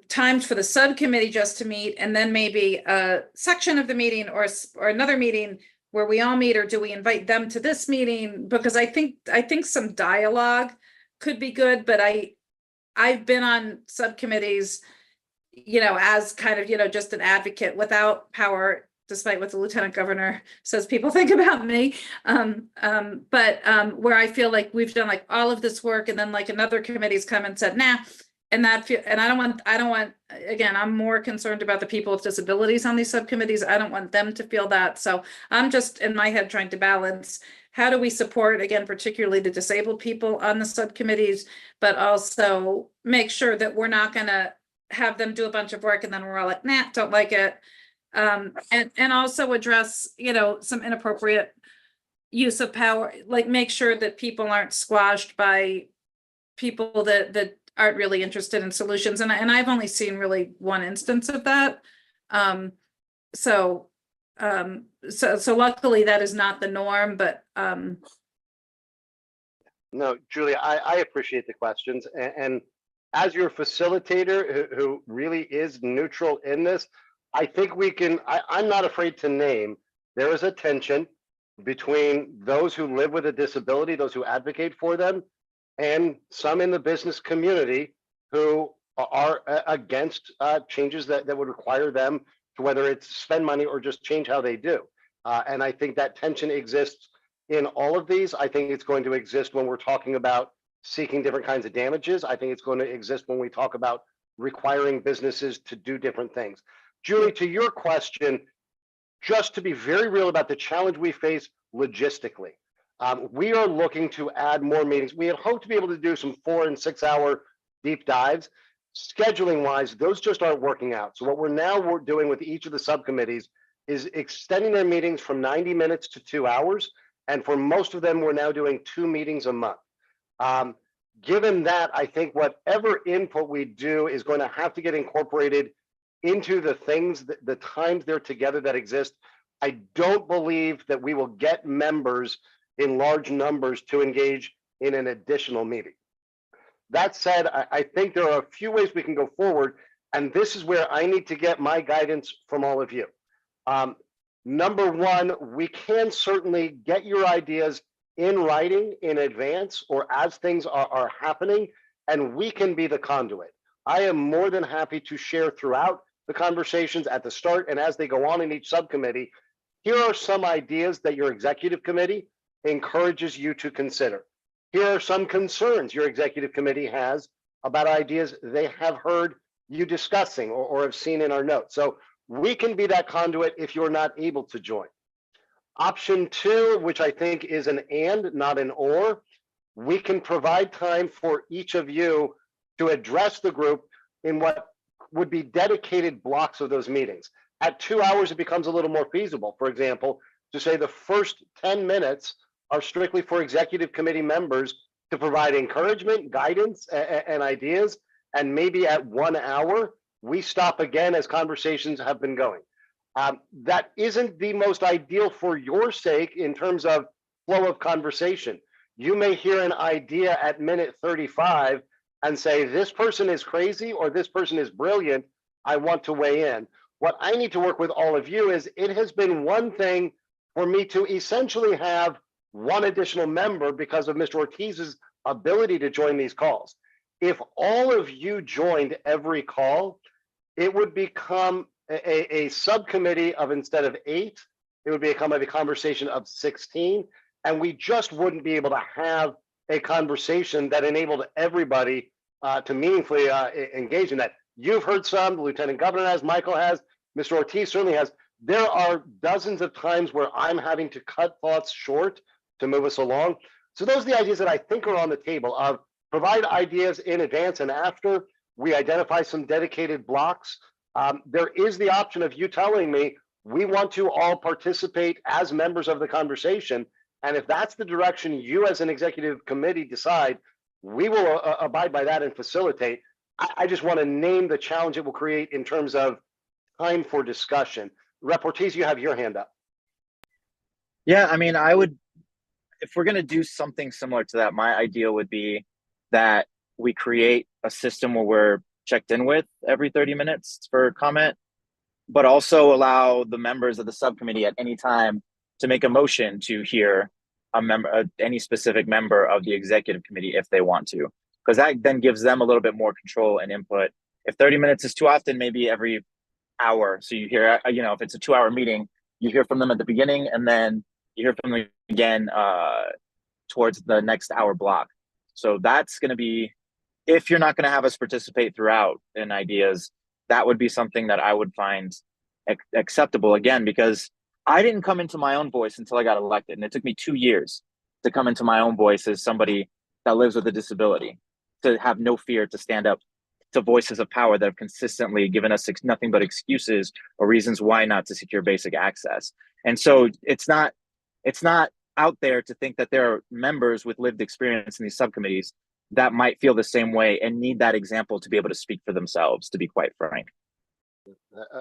times for the subcommittee just to meet, and then maybe a section of the meeting or another meeting where we all meet, or do we invite them to this meeting? Because I think some dialogue could be good, but I've been on subcommittees, as kind of, just an advocate without power despite what the lieutenant governor says people think about me. But where I feel like we've done like all of this work and then like another committee's come and said, nah. And I don't want, again, I'm more concerned about the people with disabilities on these subcommittees. I don't want them to feel that. So I'm just in my head trying to balance, how do we support, again, particularly the disabled people on the subcommittees, but also make sure that we're not gonna have them do a bunch of work and then we're all like, nah, don't like it. And also address, some inappropriate use of power, like make sure that people aren't squashed by people that aren't really interested in solutions. And I've only seen really one instance of that. So luckily that is not the norm, but No, Julia, I appreciate the questions. And as your facilitator who really is neutral in this, I think I'm not afraid to name, there is a tension between those who live with a disability, those who advocate for them, and some in the business community who are against changes that would require them to, whether it's spend money or just change how they do. And I think that tension exists in all of these. I think it's going to exist when we're talking about seeking different kinds of damages. I think it's going to exist when we talk about requiring businesses to do different things. Julie, to your question, just to be very real about the challenge we face logistically, we are looking to add more meetings. We had hoped to be able to do some 4 and 6 hour deep dives. Scheduling wise, those just aren't working out. So what we're doing with each of the subcommittees is extending their meetings from 90 minutes to 2 hours. And for most of them, we're now doing 2 meetings a month. Given that, I think whatever input we do is going to have to get incorporated into the things, the times they're together that exist. I don't believe that we will get members in large numbers to engage in an additional meeting. That said, I think there are a few ways we can go forward, and this is where I need to get my guidance from all of you. Number one, we can certainly get your ideas in writing in advance or as things are happening, and we can be the conduit. I am more than happy to share throughout the conversations at the start and as they go on in each subcommittee. Here are some ideas that your executive committee encourages you to consider. Here are some concerns your executive committee has about ideas they have heard you discussing or have seen in our notes. So we can be that conduit if you're not able to join. Option 2, which I think is an and, not an or, we can provide time for each of you to address the group in what would be dedicated blocks of those meetings. At 2 hours, it becomes a little more feasible. For example, to say the first 10 minutes are strictly for executive committee members to provide encouragement, guidance, and ideas. And maybe at 1 hour, we stop again as conversations have been going. That isn't the most ideal for your sake in terms of flow of conversation. You may hear an idea at minute 35 and say, this person is crazy or this person is brilliant. I want to weigh in. What I need to work with all of you is, it has been one thing for me to essentially have one additional member because of Mr. Ortiz's ability to join these calls. If all of you joined every call, it would become a subcommittee of, instead of 8, it would become a conversation of 16. And we just wouldn't be able to have a conversation that enabled everybody to meaningfully engage in that. You've heard some, the Lieutenant Governor has, Michael has, Mr. Ortiz certainly has. There are dozens of times where I'm having to cut thoughts short to move us along. So those are the ideas that I think are on the table of provide ideas in advance and after. We identify some dedicated blocks. There is the option of you telling me, we want to all participate as members of the conversation. And if that's the direction you as an executive committee decide, we will abide by that and facilitate. I just want to name the challenge it will create in terms of time for discussion. Rep Ortiz, you have your hand up. Yeah, I mean, I would, if we're going to do something similar to that, my idea would be that we create a system where we're checked in with every 30 minutes for comment, but also allow the members of the subcommittee at any time to make a motion to hear a member, any specific member of the executive committee if they want to, because that then gives them a little bit more control and input. If 30 minutes is too often, maybe every hour. So you hear, if it's a 2 hour meeting, you hear from them at the beginning, and then you hear from them again towards the next hour block. So that's going to be, if you're not going to have us participate throughout in ideas, that would be something that I would find acceptable, again, because I didn't come into my own voice until I got elected, and it took me 2 years to come into my own voice as somebody that lives with a disability, to have no fear to stand up to voices of power that have consistently given us nothing but excuses or reasons why not to secure basic access. And so it's not out there to think that there are members with lived experience in these subcommittees that might feel the same way and need that example to be able to speak for themselves, to be quite frank.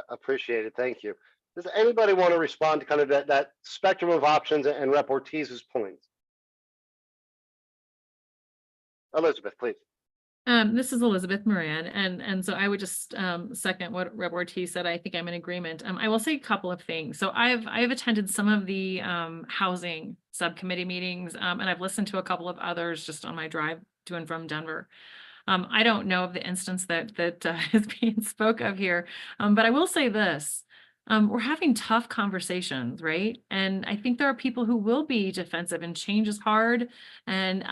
Appreciate it. Thank you. Does anybody want to respond to kind of that spectrum of options and Rep. Ortiz's points? Elizabeth, please. This is Elizabeth Moran, and so I would just second what Rep. Ortiz said. I think I'm in agreement. I will say a couple of things. So I've attended some of the housing subcommittee meetings, and I've listened to a couple of others just on my drive to and from Denver. I don't know of the instance that is being spoke of here, but I will say this. We're having tough conversations, right? And I think there are people who will be defensive, and change is hard. And,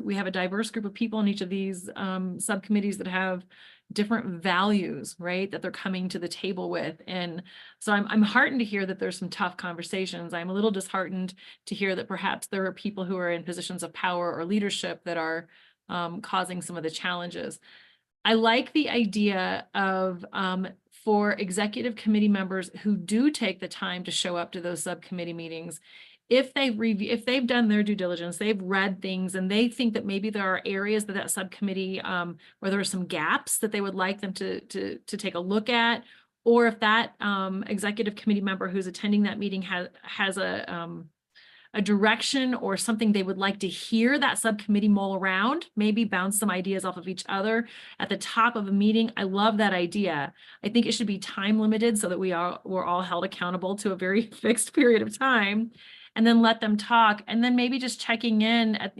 we have a diverse group of people in each of these subcommittees that have different values, right? That they're coming to the table with. And so I'm heartened to hear that there's some tough conversations. I'm a little disheartened to hear that perhaps there are people who are in positions of power or leadership that are causing some of the challenges. I like the idea of for executive committee members who do take the time to show up to those subcommittee meetings, if they've done their due diligence, they've read things, and they think that maybe there are areas that subcommittee where there are some gaps that they would like them to take a look at, or if that executive committee member who's attending that meeting has a direction or something they would like to hear that subcommittee mull around, maybe bounce some ideas off of each other at the top of a meeting. I love that idea. I think it should be time limited so that we're all held accountable to a very fixed period of time, and then let them talk. And then maybe just checking in at,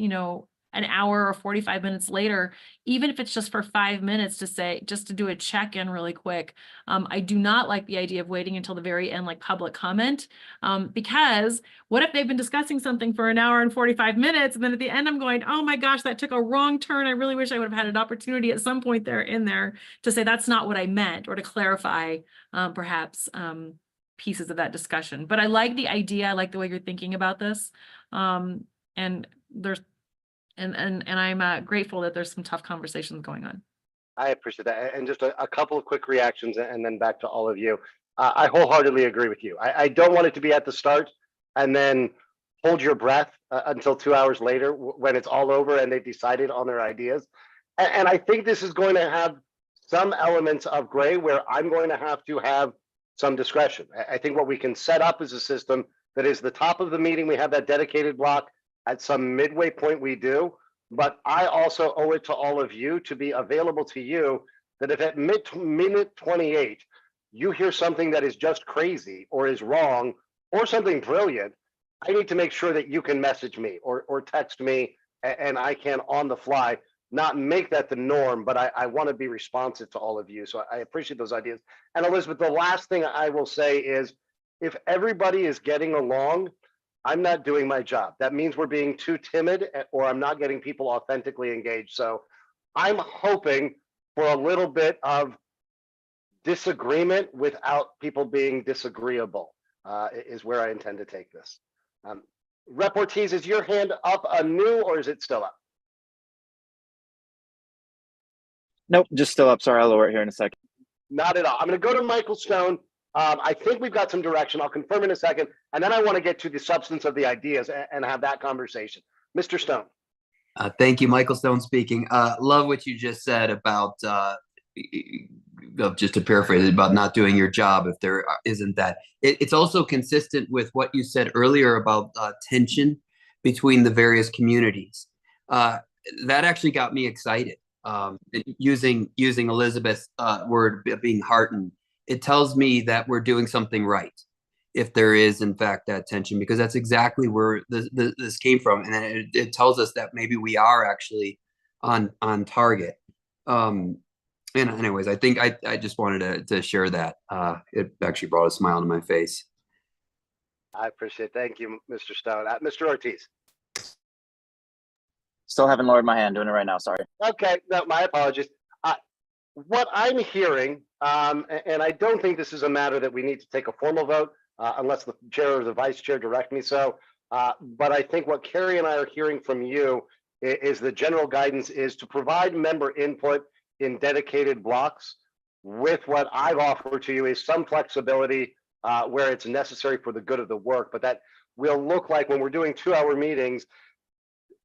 an hour or 45 minutes later, even if it's just for 5 minutes just to do a check-in really quick. I do not like the idea of waiting until the very end, like public comment, because what if they've been discussing something for an hour and 45 minutes, and then at the end I'm going, oh my gosh, that took a wrong turn. I really wish I would have had an opportunity at some point there to say that's not what I meant, or to clarify perhaps pieces of that discussion. But I like the idea. I like the way you're thinking about this. And I'm grateful that there's some tough conversations going on. I appreciate that. And just a couple of quick reactions, and then back to all of you. I wholeheartedly agree with you. I don't want it to be at the start and then hold your breath until 2 hours later when it's all over and they've decided on their ideas. And I think this is going to have some elements of gray where I'm going to have some discretion. I think what we can set up is a system that is the top of the meeting. We have that dedicated block. At some midway point we do, but I also owe it to all of you to be available to you, that if at minute 28, you hear something that is just crazy or is wrong or something brilliant, I need to make sure that you can message me or text me, and I can on the fly, not make that the norm, but I want to be responsive to all of you. So I appreciate those ideas. And Elizabeth, the last thing I will say is, if everybody is getting along, I'm not doing my job. That means we're being too timid, or I'm not getting people authentically engaged. So I'm hoping for a little bit of disagreement without people being disagreeable, is where I intend to take this. Rep. Ortiz, is your hand up anew, or is it still up? Nope, just still up. Sorry, I'll lower it here in a second. Not at all. I'm going to go to Michael Stone. I think we've got some direction. I'll confirm in a second. And then I want to get to the substance of the ideas and have that conversation. Mr. Stone. Thank you, Michael Stone speaking. Love what you just said about, just to paraphrase it, about not doing your job if there isn't that. It's also consistent with what you said earlier about tension between the various communities. That actually got me excited. Using Elizabeth's word, being heartened. It tells me that we're doing something right, if there is in fact that tension, because that's exactly where this came from, and it tells us that maybe we are actually on target. And anyways, I think I just wanted to share that. It actually brought a smile to my face. I appreciate it. Thank you, Mr. Stone. Mr. Ortiz. Still haven't lowered my hand. Doing it right now. Sorry. Okay, no, my apologies. What I'm hearing, and I don't think this is a matter that we need to take a formal vote, unless the chair or the vice chair direct me so. But I think what Carrie and I are hearing from you is the general guidance is to provide member input in dedicated blocks. With what I've offered to you is some flexibility where it's necessary for the good of the work, but that will look like when we're doing 2-hour meetings,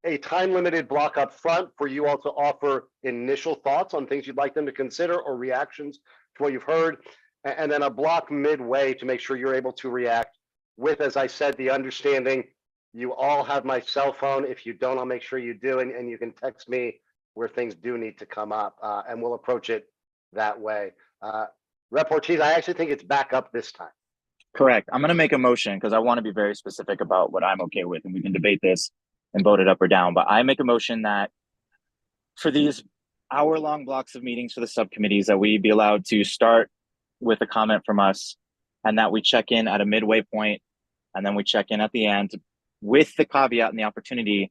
a time limited block up front for you all to offer initial thoughts on things you'd like them to consider or reactions to what you've heard. And then a block midway to make sure you're able to react with, as I said, the understanding you all have my cell phone. If you don't, I'll make sure you do. And you can text me where things do need to come up, and we'll approach it that way. Rep Ortiz, I actually think it's back up this time. Correct. I'm going to make a motion because I want to be very specific about what I'm okay with, and we can debate this and vote it up or down. But I make a motion that for these hour-long blocks of meetings for the subcommittees, that we be allowed to start with a comment from us, and that we check in at a midway point, and then we check in at the end, with the caveat and the opportunity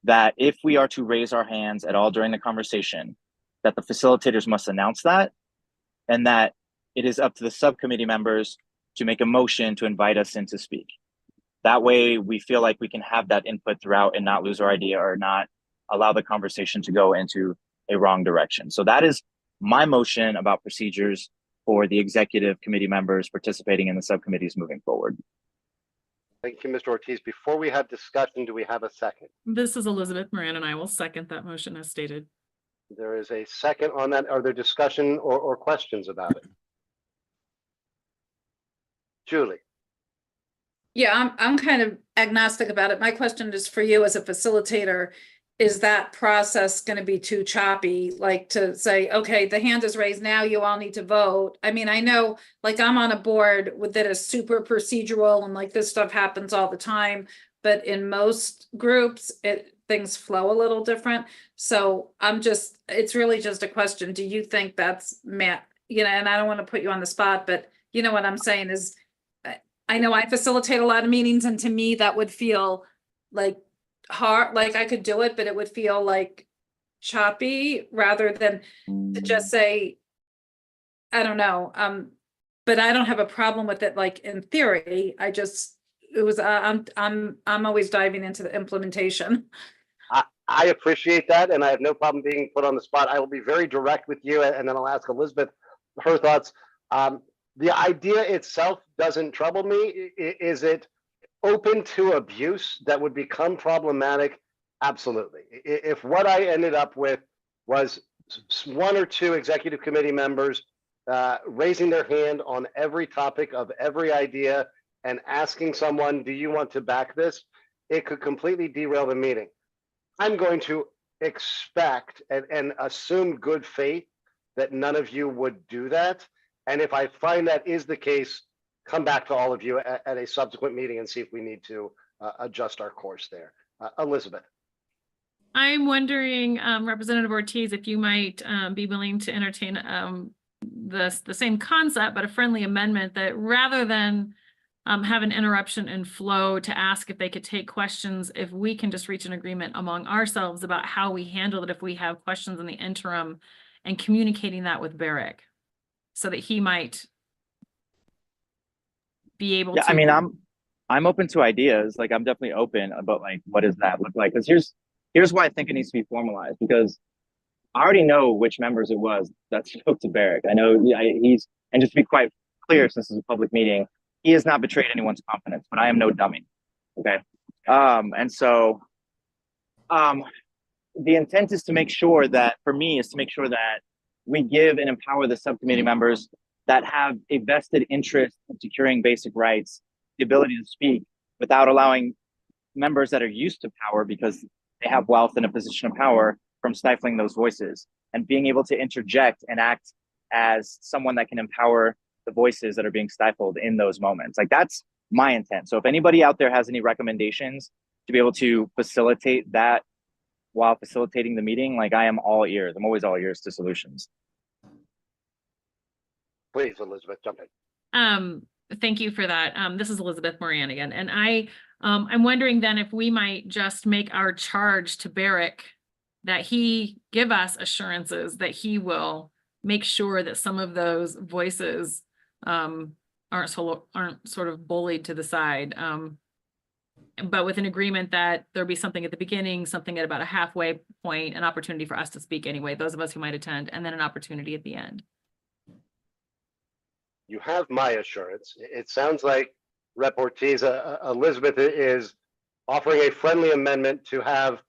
that if we are to raise our hands at all during the conversation, that the facilitators must announce that, and that it is up to the subcommittee members to make a motion to invite us in to speak. That way we feel like we can have that input throughout and not lose our idea or not allow the conversation to go into a wrong direction. So that is my motion about procedures for the executive committee members participating in the subcommittees moving forward. Thank you, Mr. Ortiz. Before we have discussion, do we have a second? This is Elizabeth Moran, and I will second that motion as stated. There is a second on that. Are there discussion or questions about it? Julie. Yeah, I'm kind of agnostic about it. My question is for you as a facilitator. Is that process going to be too choppy? Like to say, okay, the hand is raised now, you all need to vote. I mean, I know like I'm on a board with that is super procedural and like this stuff happens all the time. But in most groups, things flow a little different. So it's really just a question. Do you think that's Matt? You know, and I don't want to put you on the spot, but you know what I'm saying is, I know I facilitate a lot of meetings, and to me, that would feel like hard, like I could do it, but it would feel like choppy rather than to just say, I don't know. But I don't have a problem with it. Like in theory, I'm always diving into the implementation. I appreciate that, and I have no problem being put on the spot. I will be very direct with you, and then I'll ask Elizabeth her thoughts. The idea itself doesn't trouble me. Is it open to abuse that would become problematic? Absolutely. If what I ended up with was 1 or 2 executive committee members raising their hand on every topic of every idea and asking someone, do you want to back this? It could completely derail the meeting. I'm going to expect and assume good faith that none of you would do that. And if I find that is the case, come back to all of you at a subsequent meeting and see if we need to adjust our course there. Elizabeth. I'm wondering, Representative Ortiz, if you might be willing to entertain the same concept, but a friendly amendment that rather than have an interruption in flow to ask if they could take questions, if we can just reach an agreement among ourselves about how we handle it if we have questions in the interim, and communicating that with Barrick so that he might be able to. I mean, I'm open to ideas. Like I'm definitely open about like what does that look like? Because here's why I think it needs to be formalized, because I already know which members it was that spoke to Barrick. I know and just to be quite clear, since it's a public meeting, he has not betrayed anyone's confidence, but I am no dummy. Okay. And so the intent is to make sure that, for me, is to make sure that we give and empower the subcommittee members that have a vested interest in securing basic rights, the ability to speak without allowing members that are used to power because they have wealth and a position of power from stifling those voices, and being able to interject and act as someone that can empower the voices that are being stifled in those moments. Like that's my intent. So if anybody out there has any recommendations to be able to facilitate that while facilitating the meeting, like I am all ears. I'm always all ears to solutions. Please, Elizabeth, jump in. thank you for that. This is Elizabeth Moran again, and I'm wondering then if we might just make our charge to Barrick that he give us assurances that he will make sure that some of those voices aren't sort of bullied to the side. But with an agreement that there'll be something at the beginning, something at about a halfway point, an opportunity for us to speak anyway, those of us who might attend, and then an opportunity at the end. You have my assurance. It sounds like Rep. Ortiz, Elizabeth is offering a friendly amendment to have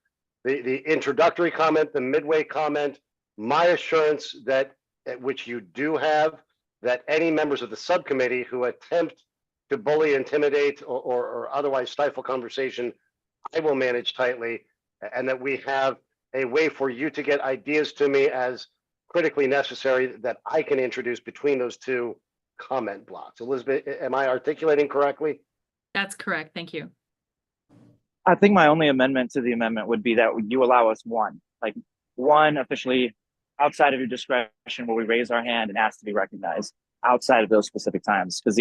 the introductory comment, the midway comment, my assurance that, which you do have, that any members of the subcommittee who attempt to bully, intimidate, or otherwise stifle conversation, I will manage tightly, and that we have a way for you to get ideas to me as critically necessary that I can introduce between those two comment blocks. Elizabeth, am I articulating correctly? That's correct. Thank you. I think my only amendment to the amendment would be that you allow us one officially outside of your discretion where we raise our hand and ask to be recognized outside of those specific times. Because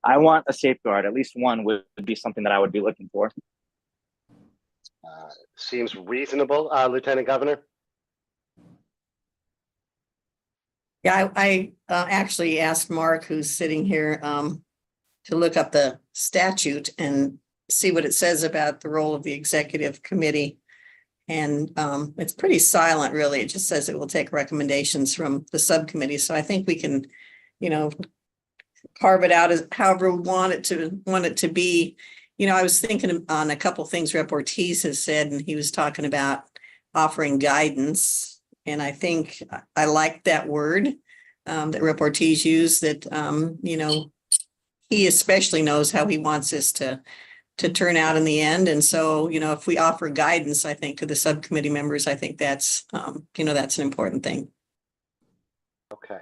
I want a safeguard. At least one would be something that I would be looking for. Seems reasonable, Lieutenant Governor. Yeah, I actually asked Mark, who's sitting here, to look up the statute and see what it says about the role of the executive committee. And it's pretty silent, really. It just says it will take recommendations from the subcommittee. So I think we can, carve it out as however we want it to be. I was thinking on a couple things Rep. Ortiz has said, and he was talking about offering guidance. And I think I like that word that Rep. Ortiz used, that, he especially knows how he wants us to turn out in the end. And so, if we offer guidance, I think to the subcommittee members, I think that's, that's an important thing. Okay.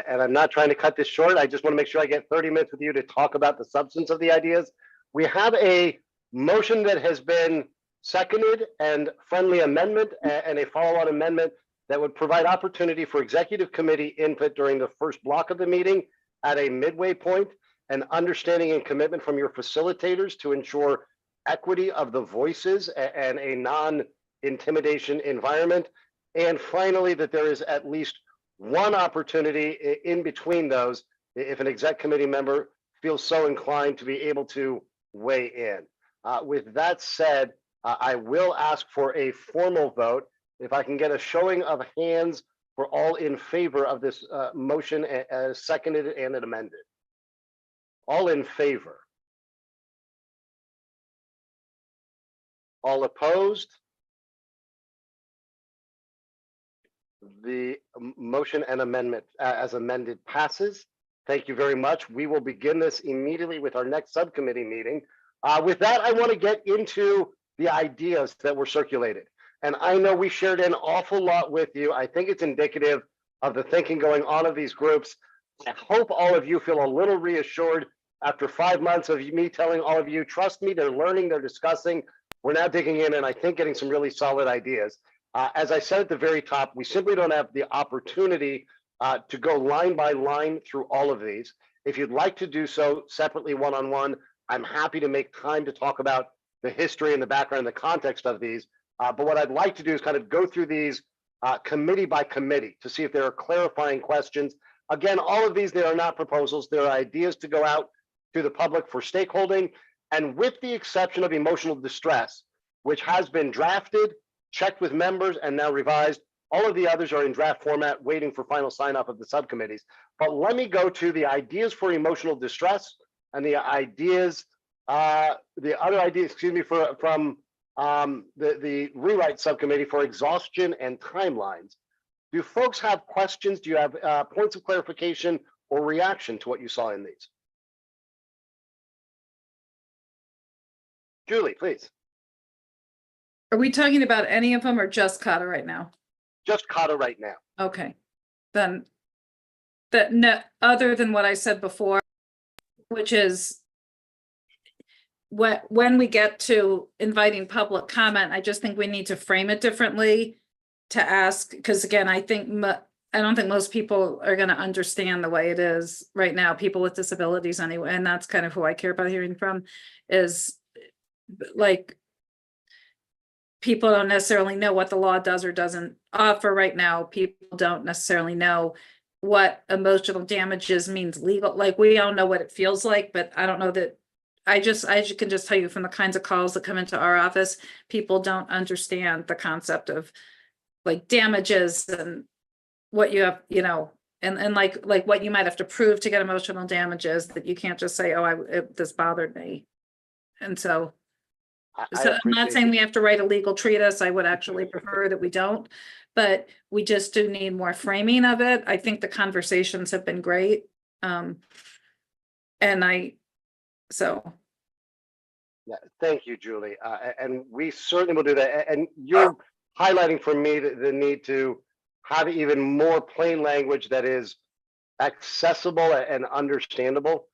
And I'm not trying to cut this short. I just want to make sure I get 30 minutes with you to talk about the substance of the ideas. We have a motion that has been seconded and friendly amendment and a follow-on amendment that would provide opportunity for executive committee input during the first block of the meeting at a midway point, and understanding and commitment from your facilitators to ensure equity of the voices and a non-intimidation environment. And finally, that there is at least one opportunity in between those, if an exec committee member feels so inclined to be able to weigh in. With that said, I will ask for a formal vote. If I can get a showing of hands for all in favor of this motion as seconded and amended. All in favor? All opposed? The motion and amendment as amended passes. Thank you very much. We will begin this immediately with our next subcommittee meeting. With that, I want to get into the ideas that were circulated. And I know we shared an awful lot with you. I think it's indicative of the thinking going on of these groups. I hope all of you feel a little reassured after 5 months of me telling all of you, trust me, they're learning, they're discussing. We're now digging in and I think getting some really solid ideas. As I said at the very top, we simply don't have the opportunity to go line by line through all of these. If you'd like to do so separately, one-on-one, I'm happy to make time to talk about the history and the background and the context of these. But what I'd like to do is kind of go through these committee by committee to see if there are clarifying questions. Again, all of these, they are not proposals. They're ideas to go out to the public for stakeholding. And with the exception of emotional distress, which has been drafted, checked with members, and now revised, all of the others are in draft format, waiting for final sign off of the subcommittees. But let me go to the ideas for emotional distress and the ideas, the other ideas, excuse me, from the rewrite subcommittee for exhaustion and timelines. Do folks have questions? Do you have points of clarification or reaction to what you saw in these? Julie, please. Are we talking about any of them or just Kata right now? Just Kata right now. Okay, then that no, other than what I said before, which is when we get to inviting public comment, I just think we need to frame it differently to ask, because again, I think I don't think most people are gonna understand the way it is right now, people with disabilities anyway, and that's kind of who I care about hearing from, is like people don't necessarily know what the law does or doesn't offer right now. People don't necessarily know what emotional damages means legal, like we all know what it feels like, but I don't know that. I can just tell you from the kinds of calls that come into our office, people don't understand the concept of like damages and what you have, you know, and like what you might have to prove to get emotional damages, that you can't just say, oh, this bothered me. And so I I'm not appreciate saying it. we have to write a legal treatise. I would actually prefer that we don't, but we just do need more framing of it. I think the conversations have been great. So Yeah, thank you, Julie. And we certainly will do that. And you're highlighting for me the need to have even more plain language that is accessible and understandable.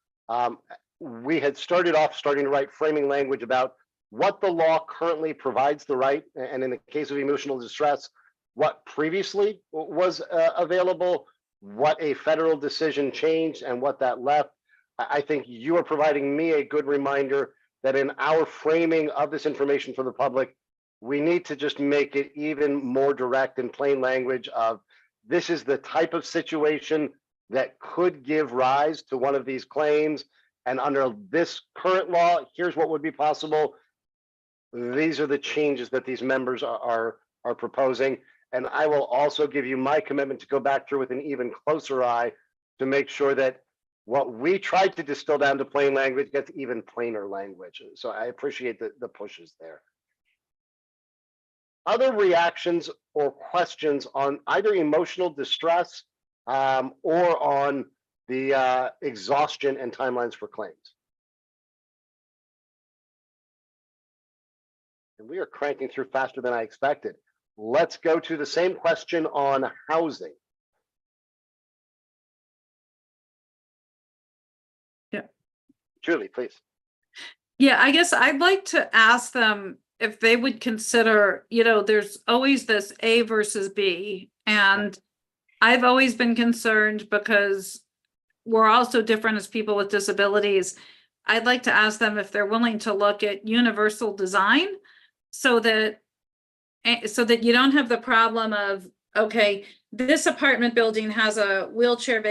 We had starting to write framing language about what the law currently provides the right, and in the case of emotional distress, what previously was available, what a federal decision changed, and what that left. I think you are providing me a good reminder that in our framing of this information for the public, we need to just make it even more direct in plain language of this is the type of situation that could give rise to one of these claims. And under this current law, here's what would be possible. These are the changes that these members are proposing. And I will also give you my commitment to go back through with an even closer eye to make sure that what we tried to distill down to plain language gets even plainer language. So I appreciate the pushes there. Other reactions or questions on either emotional distress or on the exhaustion and timelines for claims? And we are cranking through faster than I expected. Let's go to the same question on housing. Yeah. Julie, please. yeah, I guess I'd like to ask them if they would consider, you know, there's always this A versus B. And I've always been concerned because we're all so different as people with disabilities. I'd like to ask them if they're willing to look at universal design so that you don't have the problem of, okay, this apartment building has a wheelchair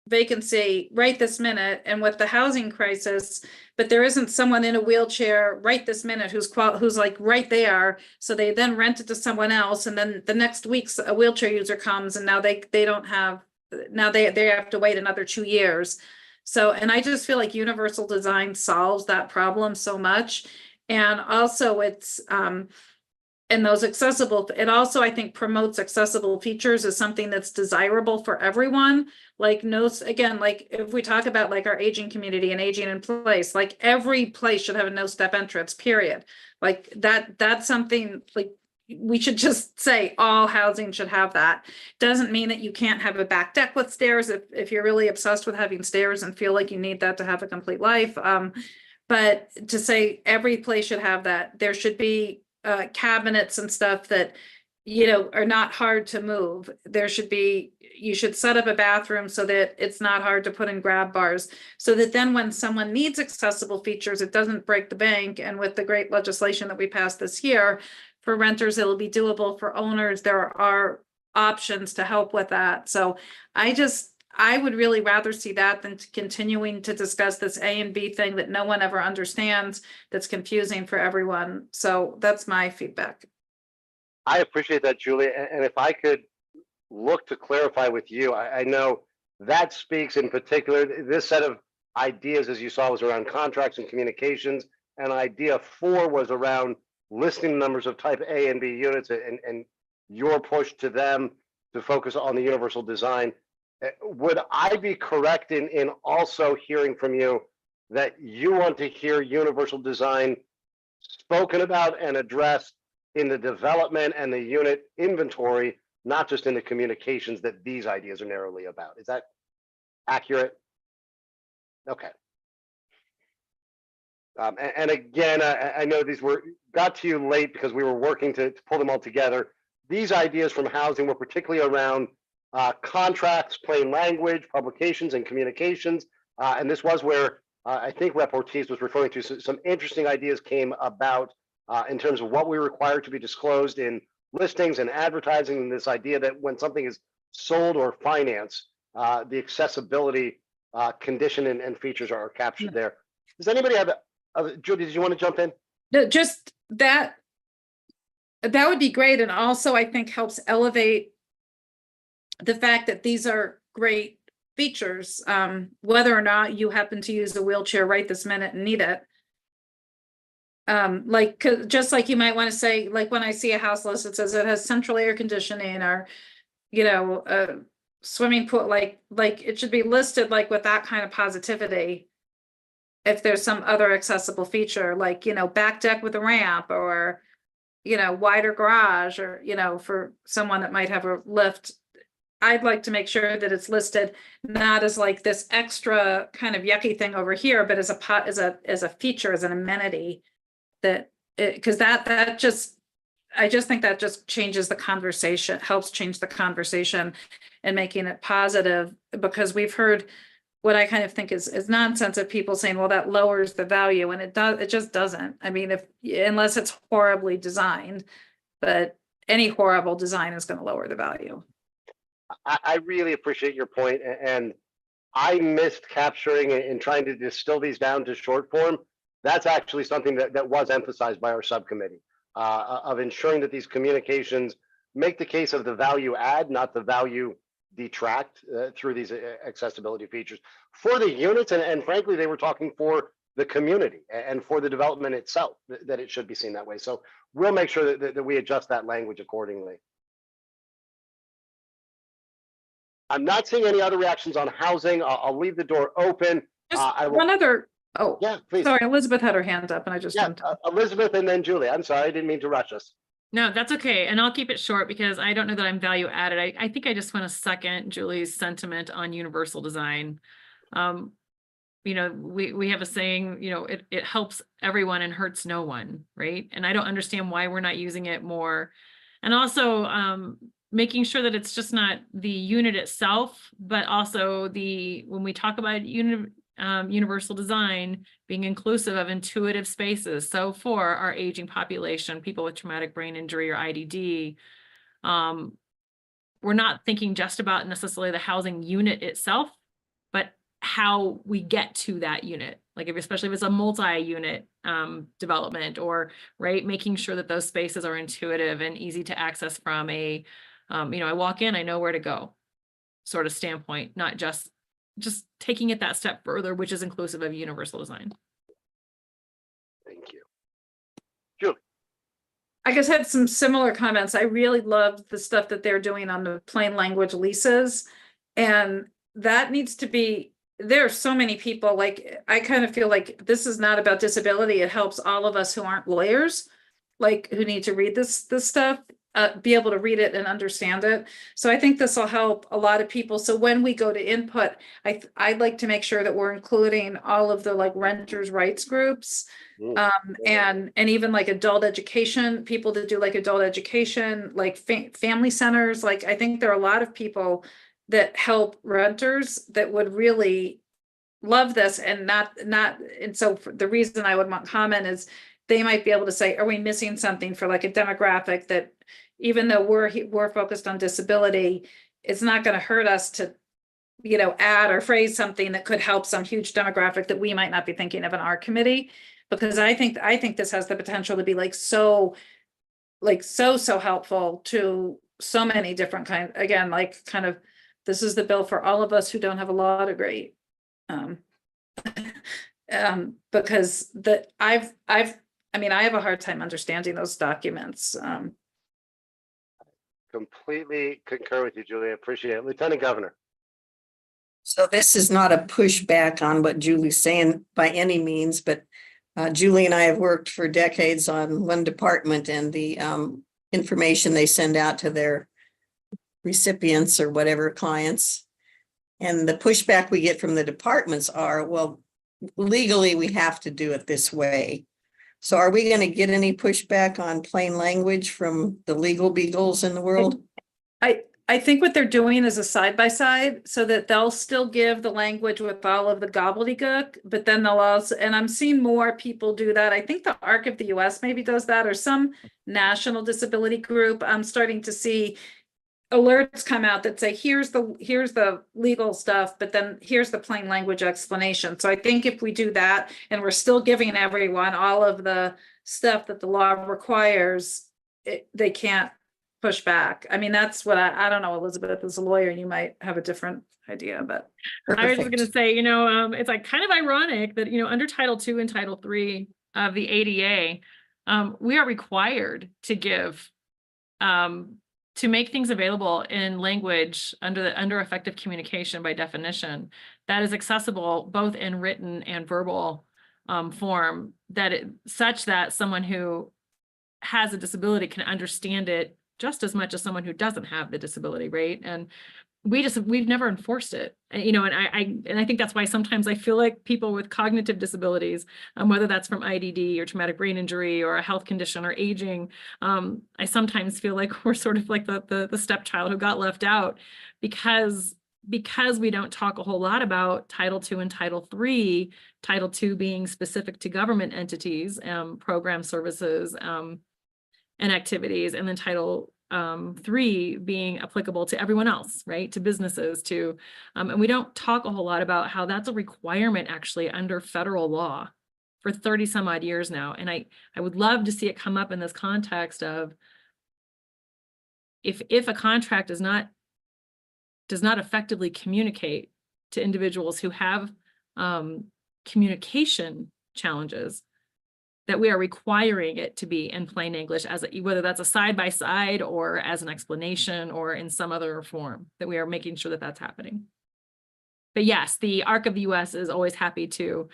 vacancy right this minute, and with the housing crisis, but there isn't someone in a wheelchair right this minute who's like right there, so they then rent it to someone else, and then the next week a wheelchair user comes and now they don't have, now they have to wait another 2 years. So, and I just feel like universal design solves that problem so much. And also it's and those accessible, it also, I think, promotes accessible features as something that's desirable for everyone. Like again, like if we talk about like our aging community and aging in place, like every place should have a no step entrance, period. Like that's something like we should just say all housing should have that. Doesn't mean that you can't have a back deck with stairs if you're really obsessed with having stairs and feel like you need that to have a complete life. But to say every place should have that, there should be cabinets and stuff that, you know, are not hard to move. There should be, you should set up a bathroom so that it's not hard to put in grab bars, so that then when someone needs accessible features, it doesn't break the bank. And with the great legislation that we passed this year, for renters, it'll be doable. For owners, there are options to help with that. So I would really rather see that than continuing to discuss this A and B thing that no one ever understands, that's confusing for everyone. So that's my feedback. I appreciate that, Julie. And if I could look to clarify with you, I know that speaks in particular, this set of ideas, as you saw, was around contracts and communications. And idea 4 was around listing numbers of type A and B units and your push to them to focus on the universal design. Would I be correct in also hearing from you that you want to hear universal design spoken about and addressed in the development and the unit inventory, not just in the communications that these ideas are narrowly about? Is that accurate? Okay. And again, I know these got to you late because we were working to pull them all together. these ideas from housing were particularly around contracts, plain language, publications, and communications. And this was where I think Rep. Ortiz was referring to some interesting ideas came about in terms of what we require to be disclosed in listings and advertising, and this idea that when something is sold or financed, the accessibility condition and features are captured there. Does anybody have, Judy, did you want to jump in? No, just that would be great. And also I think helps elevate the fact that these are great features, whether or not you happen to use a wheelchair right this minute and need it. Just like you might want to say, like when I see a house list, it says it has central air conditioning or, a swimming pool, like it should be listed like with that kind of positivity. If there's some other accessible feature, like, back deck with a ramp or, wider garage or, for someone that might have a lift. I'd like to make sure that it's listed not as like this extra kind of yucky thing over here, but as a feature, as an amenity that because I just think that just changes the conversation, helps change the conversation and making it positive, because we've heard what I kind of think is nonsense of people saying, well, that lowers the value, and it just doesn't. I mean, unless it's horribly designed, but any horrible design is going to lower the value. I really appreciate your point, and I missed capturing and trying to distill these down to short form. That's actually something that was emphasized by our subcommittee of ensuring that these communications make the case of the value add, not the value detract through these accessibility features for the units. And frankly, they were talking for the community and for the development itself, that it should be seen that way. So we'll make sure that we adjust that language accordingly. I'm not seeing any other reactions on housing. I'll leave the door open. One other, Yeah, please. sorry, Elizabeth had her hand up and I just Yeah, jumped. Elizabeth and then Julie. I'm sorry, I didn't mean to rush us. No, that's okay. And I'll keep it short because I don't know that I'm value added. I think I just want to second Julie's sentiment on universal design. We have a saying, it helps everyone and hurts no one, right? And I don't understand why we're not using it more. And also making sure that it's just not the unit itself, but also when we talk about universal design, being inclusive of intuitive spaces. So for our aging population, people with traumatic brain injury or IDD, we're not thinking just about necessarily the housing unit itself, but how we get to that unit. Like especially if it's a multi-unit development, or making sure that those spaces are intuitive and easy to access from a, I walk in, I know where to go sort of standpoint, not just taking it that step further, which is inclusive of universal design. Thank you. Julie. I guess I had some similar comments. I really loved the stuff that they're doing on the plain language leases. And that needs to be, there are so many people, like, I kind of feel like this is not about disability. It helps all of us who aren't lawyers, like who need to read this stuff, be able to read it and understand it. So I think this will help a lot of people. So when we go to input, I'd like to make sure that we're including all of the renters' rights groups, and even adult education, people that do adult education, family centers. I think there are a lot of people that help renters that would really love this, and and so the reason I would want comment is they might be able to say, are we missing something for a demographic that, even though we're focused on disability, it's not going to hurt us to, add or phrase something that could help some huge demographic that we might not be thinking of in our committee. Because I think this has the potential to be so helpful to so many different kinds. Again, this is the bill for all of us who don't have a law degree. Because I have a hard time understanding those documents. Completely concur with you, Julie. I appreciate it. Lieutenant Governor. So this is not a pushback on what Julie's saying by any means, but Julie and I have worked for decades on one department, and the information they send out to their recipients or whatever clients. And the pushback we get from the departments are, well, legally we have to do it this way. So are we gonna get any pushback on plain language from the legal beagles in the world? I think what they're doing is a side by side so that they'll still give the language with all of the gobbledygook, but then they'll also, and I'm seeing more people do that. I think the ARC of the US maybe does that, or some national disability group. I'm starting to see alerts come out that say, here's the legal stuff, but then here's the plain language explanation. So I think if we do that and we're still giving everyone all of the stuff that the law requires, they can't push back. I mean, that's what I don't know, Elizabeth, as a lawyer, you might have a different idea, but. I was just Perfect. gonna say, it's like kind of ironic that, under Title II and Title III of the ADA, we are required to give, to make things available in language under effective communication by definition, that is accessible both in written and verbal form, such that someone who has a disability can understand it just as much as someone who doesn't have the disability, right? And we've never enforced it, and I think that's why sometimes I feel like people with cognitive disabilities, whether that's from IDD or traumatic brain injury or a health condition or aging, I sometimes feel like we're sort of like the stepchild who got left out because we don't talk a whole lot about Title II and Title III, Title II being specific to government entities, program services, and activities, and then Title III being applicable to everyone else, right? To businesses, and we don't talk a whole lot about how that's a requirement actually under federal law for 30 some odd years now. And I would love to see it come up in this context of if a contract does not effectively communicate to individuals who have communication challenges, that we are requiring it to be in plain English, whether that's a side-by-side or as an explanation or in some other form, that we are making sure that that's happening. But yes, the ARC of the US is always happy to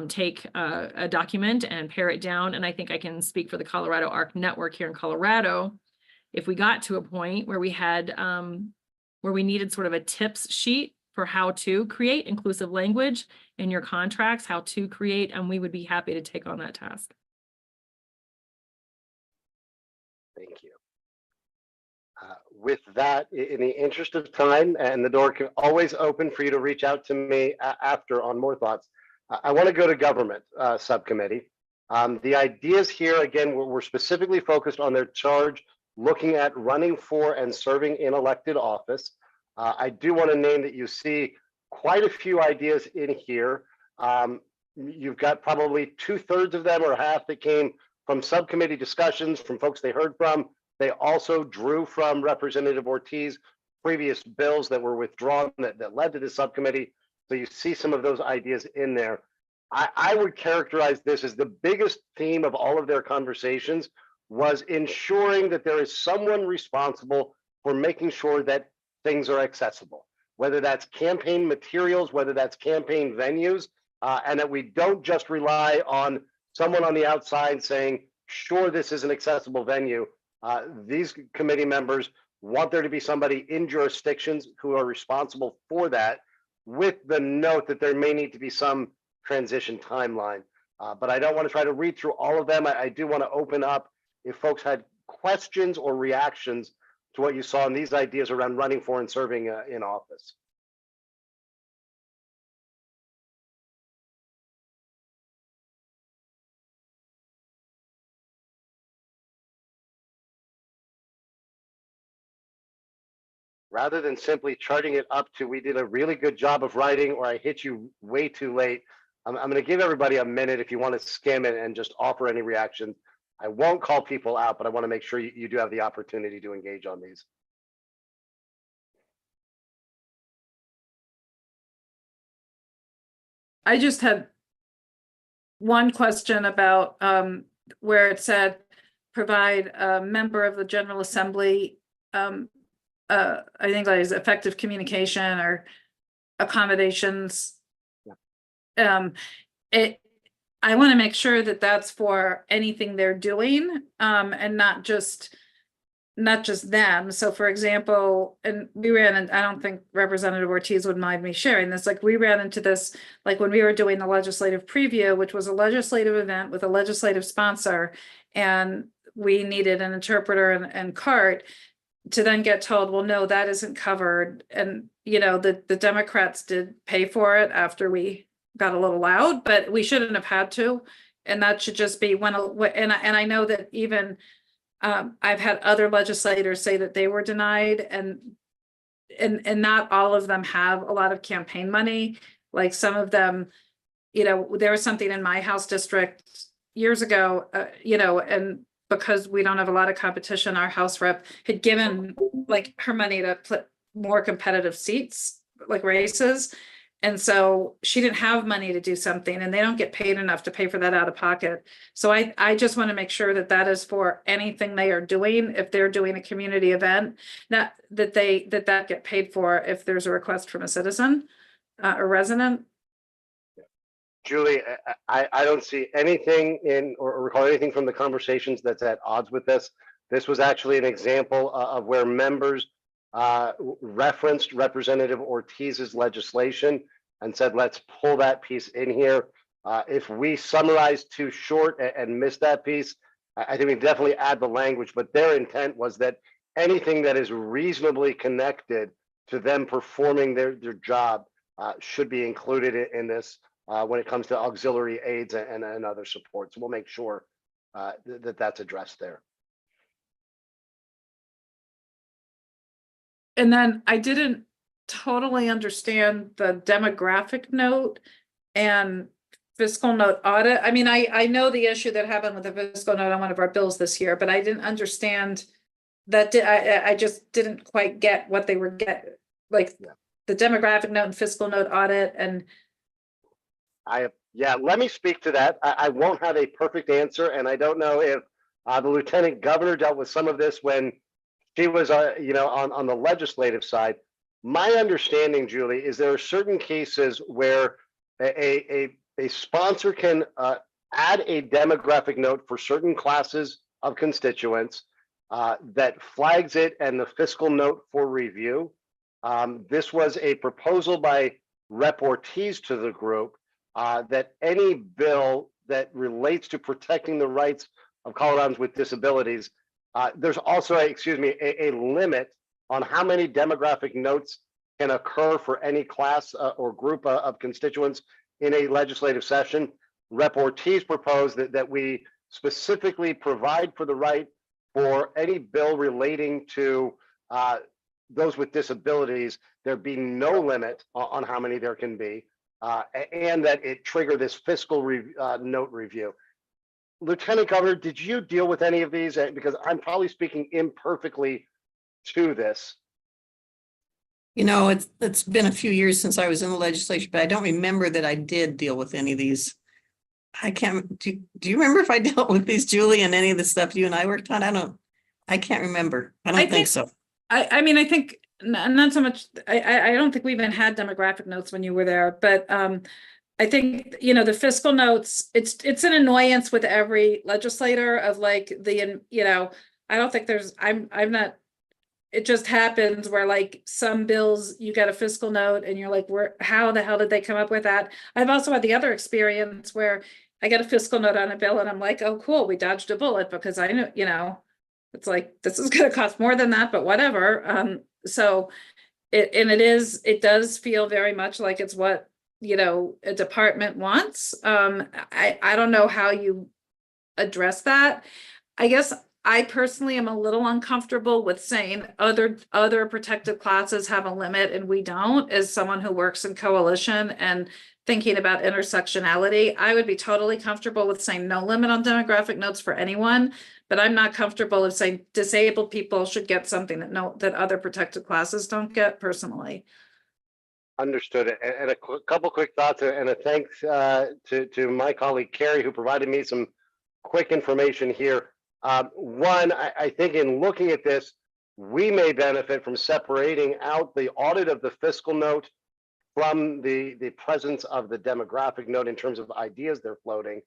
take a document and pare it down. And I think I can speak for the Colorado ARC network here in Colorado. If we got to a point where we had, where we needed sort of a tips sheet for how to create inclusive language in your contracts, how to create, and we would be happy to take on that task. Thank you. With that, in the interest of time, and the door can always open for you to reach out to me after on more thoughts, I want to go to government subcommittee. The ideas here, again, we're specifically focused on their charge, looking at running for and serving in elected office. I do want to name that you see quite a few ideas in here. You've got probably 2/3 of them or half that came from subcommittee discussions from folks they heard from. They also drew from Representative Ortiz previous bills that were withdrawn that led to the subcommittee. So you see some of those ideas in there. I would characterize this as the biggest theme of all of their conversations was ensuring that there is someone responsible for making sure that things are accessible, whether that's campaign materials, whether that's campaign venues, and that we don't just rely on someone on the outside saying, sure, this is an accessible venue. These committee members want there to be somebody in jurisdictions who are responsible for that, with the note that there may need to be some transition timeline. But I don't want to try to read through all of them. I do want to open up if folks had questions or reactions to what you saw in these ideas around running for and serving in office. Rather than simply charting it up to, we did a really good job of writing, or I hit you way too late, I'm going to give everybody a minute if you want to skim it and just offer any reactions. I won't call people out, but I want to make sure you do have the opportunity to engage on these. I just had one question about where it said provide a member of the General Assembly, I think that is effective communication or accommodations. Yeah. I want to make sure that that's for anything they're doing, and not just not just them. So for example, and we ran, and I don't think Representative Ortiz would mind me sharing this, like we ran into this, like when we were doing the legislative preview, which was a legislative event with a legislative sponsor, and we needed an interpreter and cart, to then get told, well, no, that isn't covered. And, you know, the Democrats did pay for it after we got a little loud, but we shouldn't have had to. And that should just be and I know that even I've had other legislators say that they were denied, and not all of them have a lot of campaign money. Like some of them, you know, there was something in my House district years ago, you know, and because we don't have a lot of competition, our House rep had given like her money to put more competitive seats, like races. And so she didn't have money to do something, and they don't get paid enough to pay for that out of pocket. So I just want to make sure that that is for anything they are doing. If they're doing a community event, not that that get paid for if there's a request from a citizen, a resident. Julie, I don't see anything in or recall anything from the conversations that's at odds with this. This was actually an example of where members referenced Representative Ortiz's legislation and said, let's pull that piece in here. If we summarize too short and miss that piece, I think we definitely add the language, but their intent was that anything that is reasonably connected to them performing their job should be included in this when it comes to auxiliary aids and other supports. We'll make sure that that's addressed there. And then I didn't totally understand the demographic note and fiscal note audit. I mean, I know the issue that happened with the fiscal note on one of our bills this year, but I didn't understand that. I just didn't quite get what they were like the demographic note and fiscal note audit. And yeah, let me speak to that. I won't have a perfect answer, and I don't know if the Lieutenant Governor dealt with some of this when she was, you know, on the legislative side. My understanding, Julie, is there are certain cases where a sponsor can add a demographic note for certain classes of constituents that flags it and the fiscal note for review. This was a proposal by Rep. Ortiz to the group that any bill that relates to protecting the rights of Coloradans with disabilities, there's also a limit on how many demographic notes can occur for any class or group of constituents in a legislative session. Rep. Ortiz proposed that we specifically provide for the right for any bill relating to those with disabilities, there be no limit on how many there can be, and that it trigger this fiscal note review. Lieutenant Governor, did you deal with any of these? Because I'm probably speaking imperfectly to this. You know, it's been a few years since I was in the legislature, but I don't remember that I did deal with any of these. I can't, do you remember if I dealt with these, Julie, and any of the stuff you and I worked on? I can't remember. I don't think so. I mean, I think not so much, I don't think we even had demographic notes when you were there, but I think, you know, the fiscal notes, it's an annoyance with every legislator of like you know, I don't think there's, I'm not, it just happens where like some bills, you get a fiscal note and you're like, how the hell did they come up with that? I've also had the other experience where I get a fiscal note on a bill and I'm like, oh, cool, we dodged a bullet because I know, you know, it's like, this is going to cost more than that, but whatever. So it does feel very much like it's what, you know, a department wants. I don't know how you address that. I guess I personally am a little uncomfortable with saying other protected classes have a limit and we don't, as someone who works in coalition and thinking about intersectionality. I would be totally comfortable with saying no limit on demographic notes for anyone, but I'm not comfortable with saying disabled people should get something that other protected classes don't get personally. Understood. And a couple quick thoughts and a thanks to my colleague Carrie, who provided me some quick information here. One, I think in looking at this, we may benefit from separating out the audit of the fiscal note from the presence of the demographic note in terms of ideas they're floating.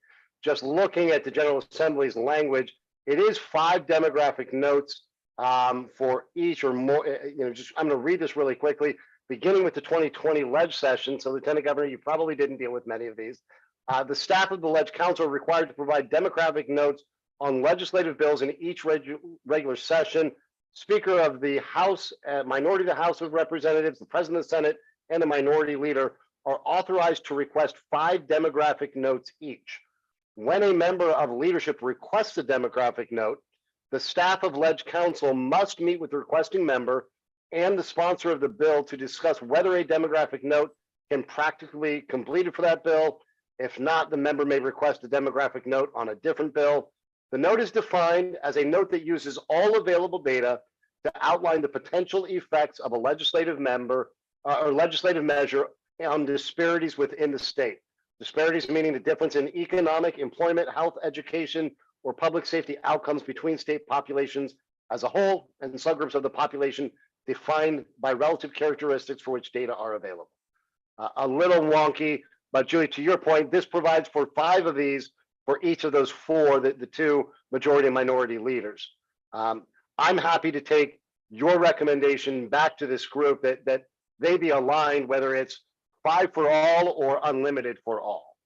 Just looking at the General Assembly's language, it is 5 demographic notes for each or more, just, I'm going to read this really quickly, beginning with the 2020 ledge session. So Lieutenant Governor, you probably didn't deal with many of these. The staff of the Ledge Council are required to provide demographic notes on legislative bills in each regular session. Speaker of the House, Minority of the House of Representatives, the President of the Senate, and the Minority Leader are authorized to request 5 demographic notes each. When a member of leadership requests a demographic note, the staff of Ledge Council must meet with the requesting member and the sponsor of the bill to discuss whether a demographic note can practically be completed for that bill. If not, the member may request a demographic note on a different bill. The note is defined as a note that uses all available data to outline the potential effects of a legislative member or legislative measure on disparities within the state. Disparities meaning the difference in economic, employment, health, education, or public safety outcomes between state populations as a whole and subgroups of the population defined by relative characteristics for which data are available. A little wonky, but Julie, to your point, this provides for 5 of these for each of those 4, the 2 majority and minority leaders. I'm happy to take your recommendation back to this group that they be aligned, whether it's 5 for all or unlimited for all.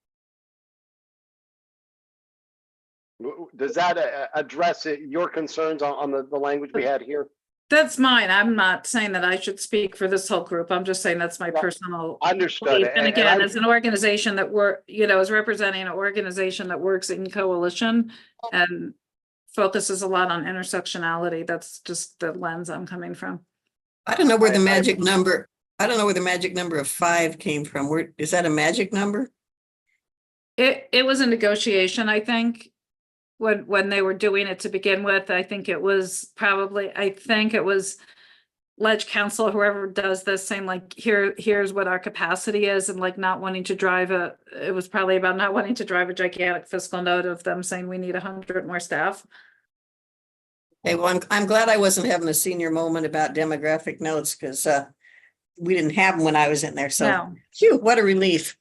Does that address your concerns on the language we had here? That's mine. I'm not saying that I should speak for this whole group. I'm just saying that's my Well, personal Understood. belief. And again, I- as an organization that is representing an organization that works in coalition and focuses a lot on intersectionality, that's just the lens I'm coming from. I don't know where the I- magic number, I don't know where the magic number of 5 came from. Where, is that a magic number? It was a negotiation, I think, when they were doing it to begin with. I think it was Ledge Council, whoever does this, saying like, here's what our capacity is, and like not wanting to drive it was probably about not wanting to drive a gigantic fiscal note of them saying we need 100 more staff. Hey, well, I'm glad I wasn't having a senior moment about demographic notes because we didn't have them when I was in there. So, No. phew, what a relief.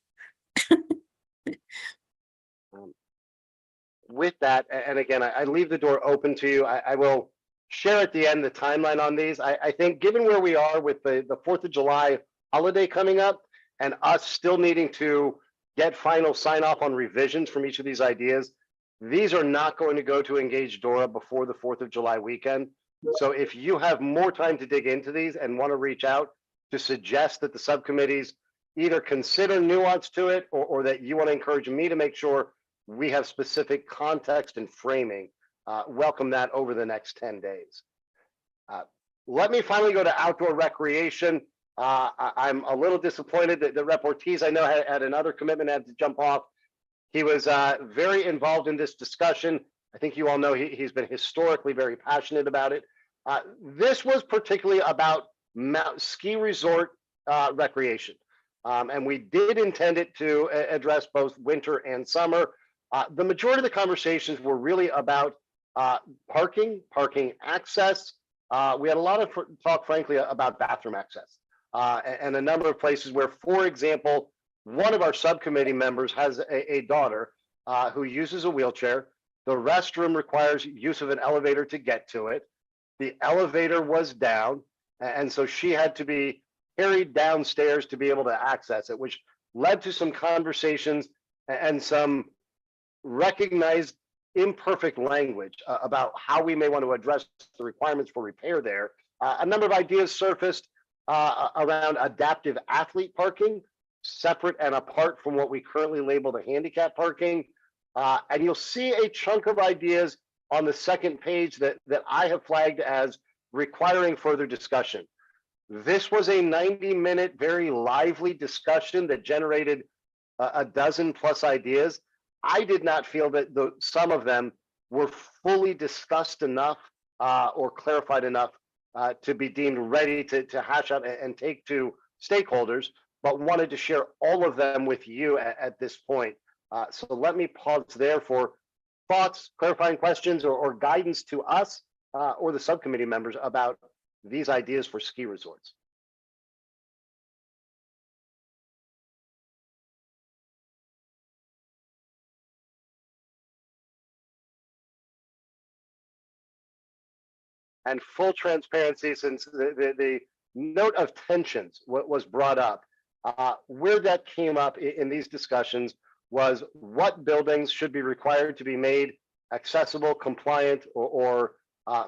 With that, and again, I leave the door open to you. I will share at the end the timeline on these. I think given where we are with the 4th of July holiday coming up and us still needing to get final sign off on revisions from each of these ideas, these are not going to go to Engage Dora before the 4th of July weekend. So if you have more time to dig into these and want to reach out to suggest that the subcommittees either consider nuance to it or that you want to encourage me to make sure we have specific context and framing, welcome that over the next 10 days. Let me finally go to outdoor recreation. I'm a little disappointed that Rep. Ortiz, I know, had another commitment, had to jump off. He was very involved in this discussion. I think you all know he's been historically very passionate about it. This was particularly about ski resort recreation. And we did intend it to address both winter and summer. The majority of the conversations were really about parking access. We had a lot of talk, frankly, about bathroom access and a number of places where, for example, one of our subcommittee members has a daughter who uses a wheelchair. The restroom requires use of an elevator to get to it. The elevator was down, and so she had to be carried downstairs to be able to access it, which led to some conversations and some recognized imperfect language about how we may want to address the requirements for repair there. A number of ideas surfaced around adaptive athlete parking, separate and apart from what we currently label the handicap parking. And you'll see a chunk of ideas on the second page that I have flagged as requiring further discussion. This was a 90-minute, very lively discussion that generated a dozen plus ideas. I did not feel that some of them were fully discussed enough or clarified enough to be deemed ready to hash out and take to stakeholders, but wanted to share all of them with you at this point. So let me pause there for thoughts, clarifying questions, or guidance to us or the subcommittee members about these ideas for ski resorts. and full transparency, since the note of tensions was brought up, where that came up in these discussions was what buildings should be required to be made accessible, compliant, or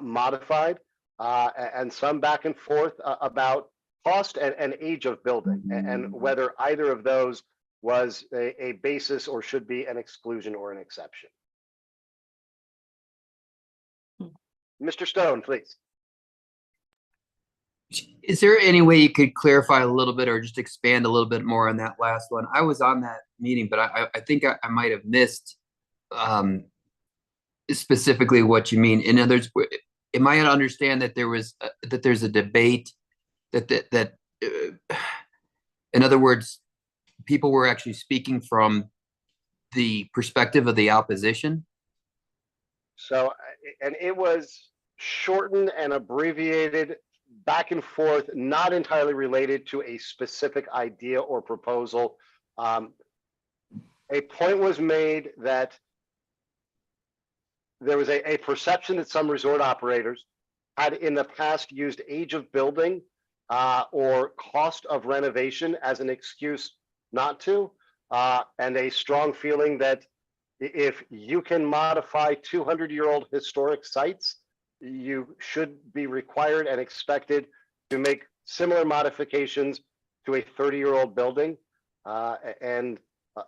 modified, and some back and forth about cost and age of building, and whether either of those was a basis or should be an exclusion or an exception. Mr. Stone, please. Is there any way you could clarify a little bit or just expand a little bit more on that last one? I was on that meeting, but I think I might have missed specifically what you mean. In other words, am I to understand that there's a debate that in other words, people were actually speaking from the perspective of the opposition? So, and it was shortened and abbreviated, back and forth, not entirely related to a specific idea or proposal. A point was made that there was a perception that some resort operators had in the past used age of building or cost of renovation as an excuse not to, and a strong feeling that if you can modify 200-year-old historic sites, you should be required and expected to make similar modifications to a 30-year-old building, and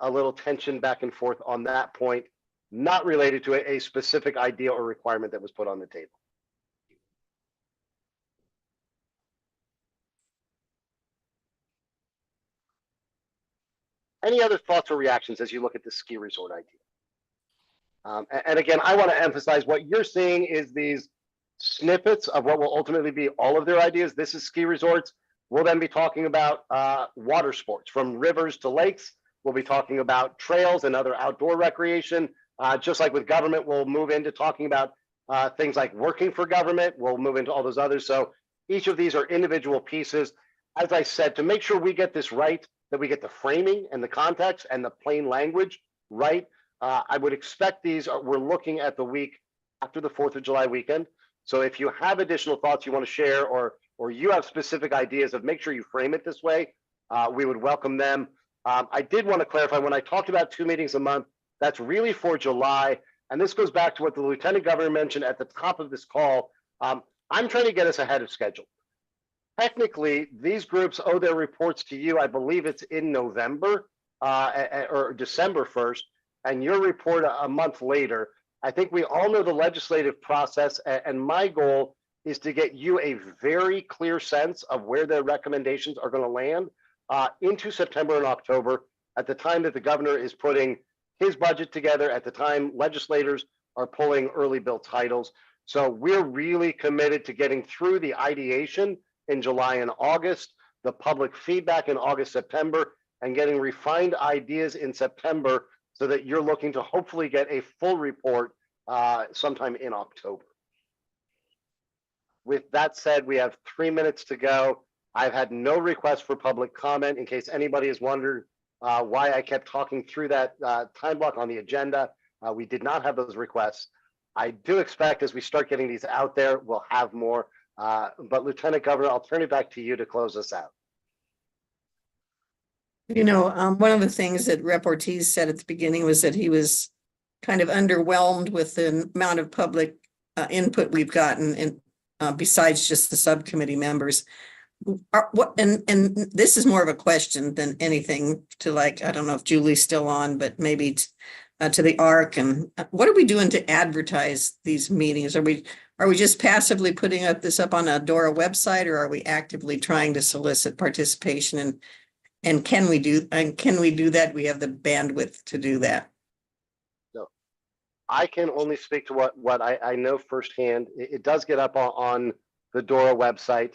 a little tension back and forth on that point, not related to a specific idea or requirement that was put on the table. Any other thoughts or reactions as you look at the ski resort idea? And again, I want to emphasize what you're seeing is these snippets of what will ultimately be all of their ideas. This is ski resorts. We'll then be talking about water sports, from rivers to lakes. We'll be talking about trails and other outdoor recreation. Just like with government, we'll move into talking about things like working for government. We'll move into all those others. So each of these are individual pieces. As I said, to make sure we get this right, that we get the framing and the context and the plain language right, I would expect these we're looking at the week after the 4th of July weekend. So if you have additional thoughts you want to share, or you have specific ideas of make sure you frame it this way, we would welcome them. I did want to clarify, when I talked about 2 meetings a month, that's really for July. And this goes back to what the Lieutenant Governor mentioned at the top of this call. I'm trying to get us ahead of schedule. Technically, these groups owe their reports to you. I believe it's in November or December 1st, and your report a month later. I think we all know the legislative process, and my goal is to get you a very clear sense of where their recommendations are going to land into September and October, at the time that the governor is putting his budget together, at the time legislators are pulling early bill titles. So we're really committed to getting through the ideation in July and August, the public feedback in August, September, and getting refined ideas in September, so that you're looking to hopefully get a full report sometime in October. With that said, we have 3 minutes to go. I've had no request for public comment, in case anybody has wondered why I kept talking through that time block on the agenda. We did not have those requests. I do expect as we start getting these out there, we'll have more. But Lieutenant Governor, I'll turn it back to you to close us out. You know, one of the things that Rep. Ortiz said at the beginning was that he was kind of underwhelmed with the amount of public input we've gotten, and besides just the subcommittee members. And this is more of a question than anything to, like, I don't know if Julie's still on, but maybe to the ARC. And what are we doing to advertise these meetings? Are we just passively putting this up on a DORA website, or are we actively trying to solicit participation? And can we do that? We have the bandwidth to do that. So I can only speak to what I know firsthand. It does get up on the DORA website.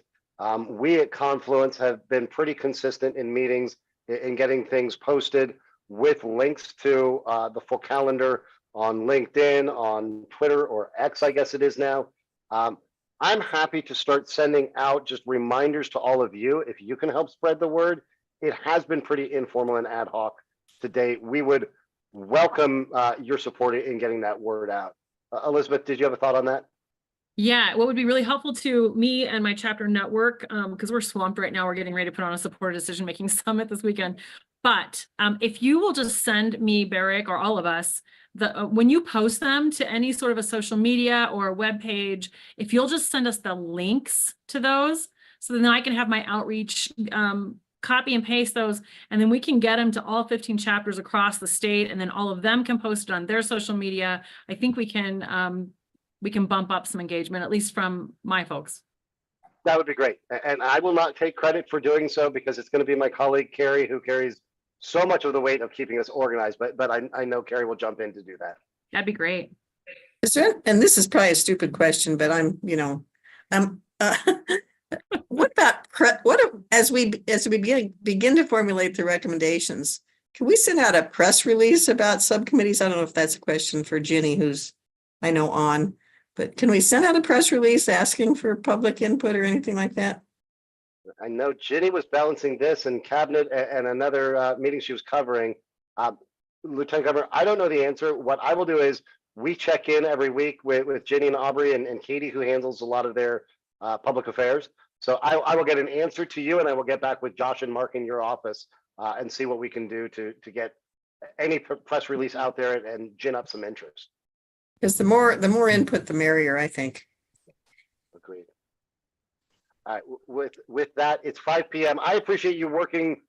We at Confluence have been pretty consistent in meetings in getting things posted with links to the full calendar on LinkedIn, on Twitter, or X, I guess it is now. I'm happy to start sending out just reminders to all of you if you can help spread the word. It has been pretty informal and ad hoc to date. We would welcome your support in getting that word out. Elizabeth, did you have a thought on that? Yeah, what would be really helpful to me and my chapter network, because we're swamped right now, we're getting ready to put on a supported decision-making summit this weekend. But if you will just send me, Barrick, or all of us, when you post them to any sort of a social media or a web page, if you'll just send us the links to those, so then I can have my outreach copy and paste those, and then we can get them to all 15 chapters across the state, and then all of them can post it on their social media. I think we can bump up some engagement, at least from my folks. That would be great. And I will not take credit for doing so because it's going to be my colleague Carrie who carries so much of the weight of keeping us organized. But I know Carrie will jump in to do that. That'd be great. And this is probably a stupid question, but what about as we begin to formulate the recommendations, can we send out a press release about subcommittees? I don't know if that's a question for Ginny, who's I know on, but can we send out a press release asking for public input or anything like that? I know Ginny was balancing this and cabinet and another meeting she was covering. Lieutenant Governor, I don't know the answer. What I will do is we check in every week with Ginny and Aubrey and Katie, who handles a lot of their public affairs. So I will get an answer to you, and I will get back with Josh and Mark in your office and see what we can do to get any press release out there and gin up some interest. Because the more input, the merrier, I think. Agreed. All right, with that, it's 5 p.m. I appreciate you working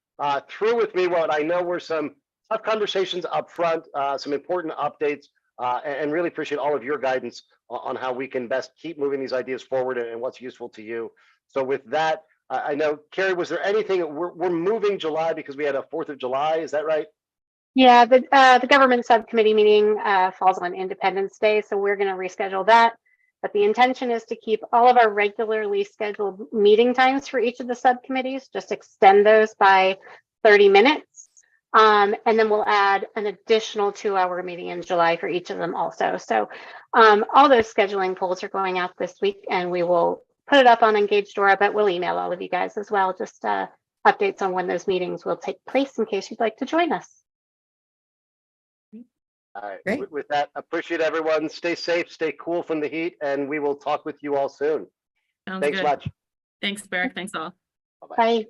through with me what I know were some tough conversations up front, some important updates, and really appreciate all of your guidance on how we can best keep moving these ideas forward and what's useful to you. So with that, I know, Carrie, was there anything, we're moving July because we had a 4th of July, is that right? Yeah, the government subcommittee meeting falls on Independence Day, so we're going to reschedule that. But the intention is to keep all of our regularly scheduled meeting times for each of the subcommittees, just extend those by 30 minutes. And then we'll add an additional 2-hour meeting in July for each of them also. So all those scheduling polls are going out this week, and we will put it up on Engagedora, but we'll email all of you guys as well, just updates on when those meetings will take place in case you'd like to join us. All right, Great. with that, appreciate everyone. Stay safe, stay cool from the heat, and we will talk with you all soon. Sounds Thanks good. much. Thanks, Barrick. Thanks all. Bye-bye. Bye.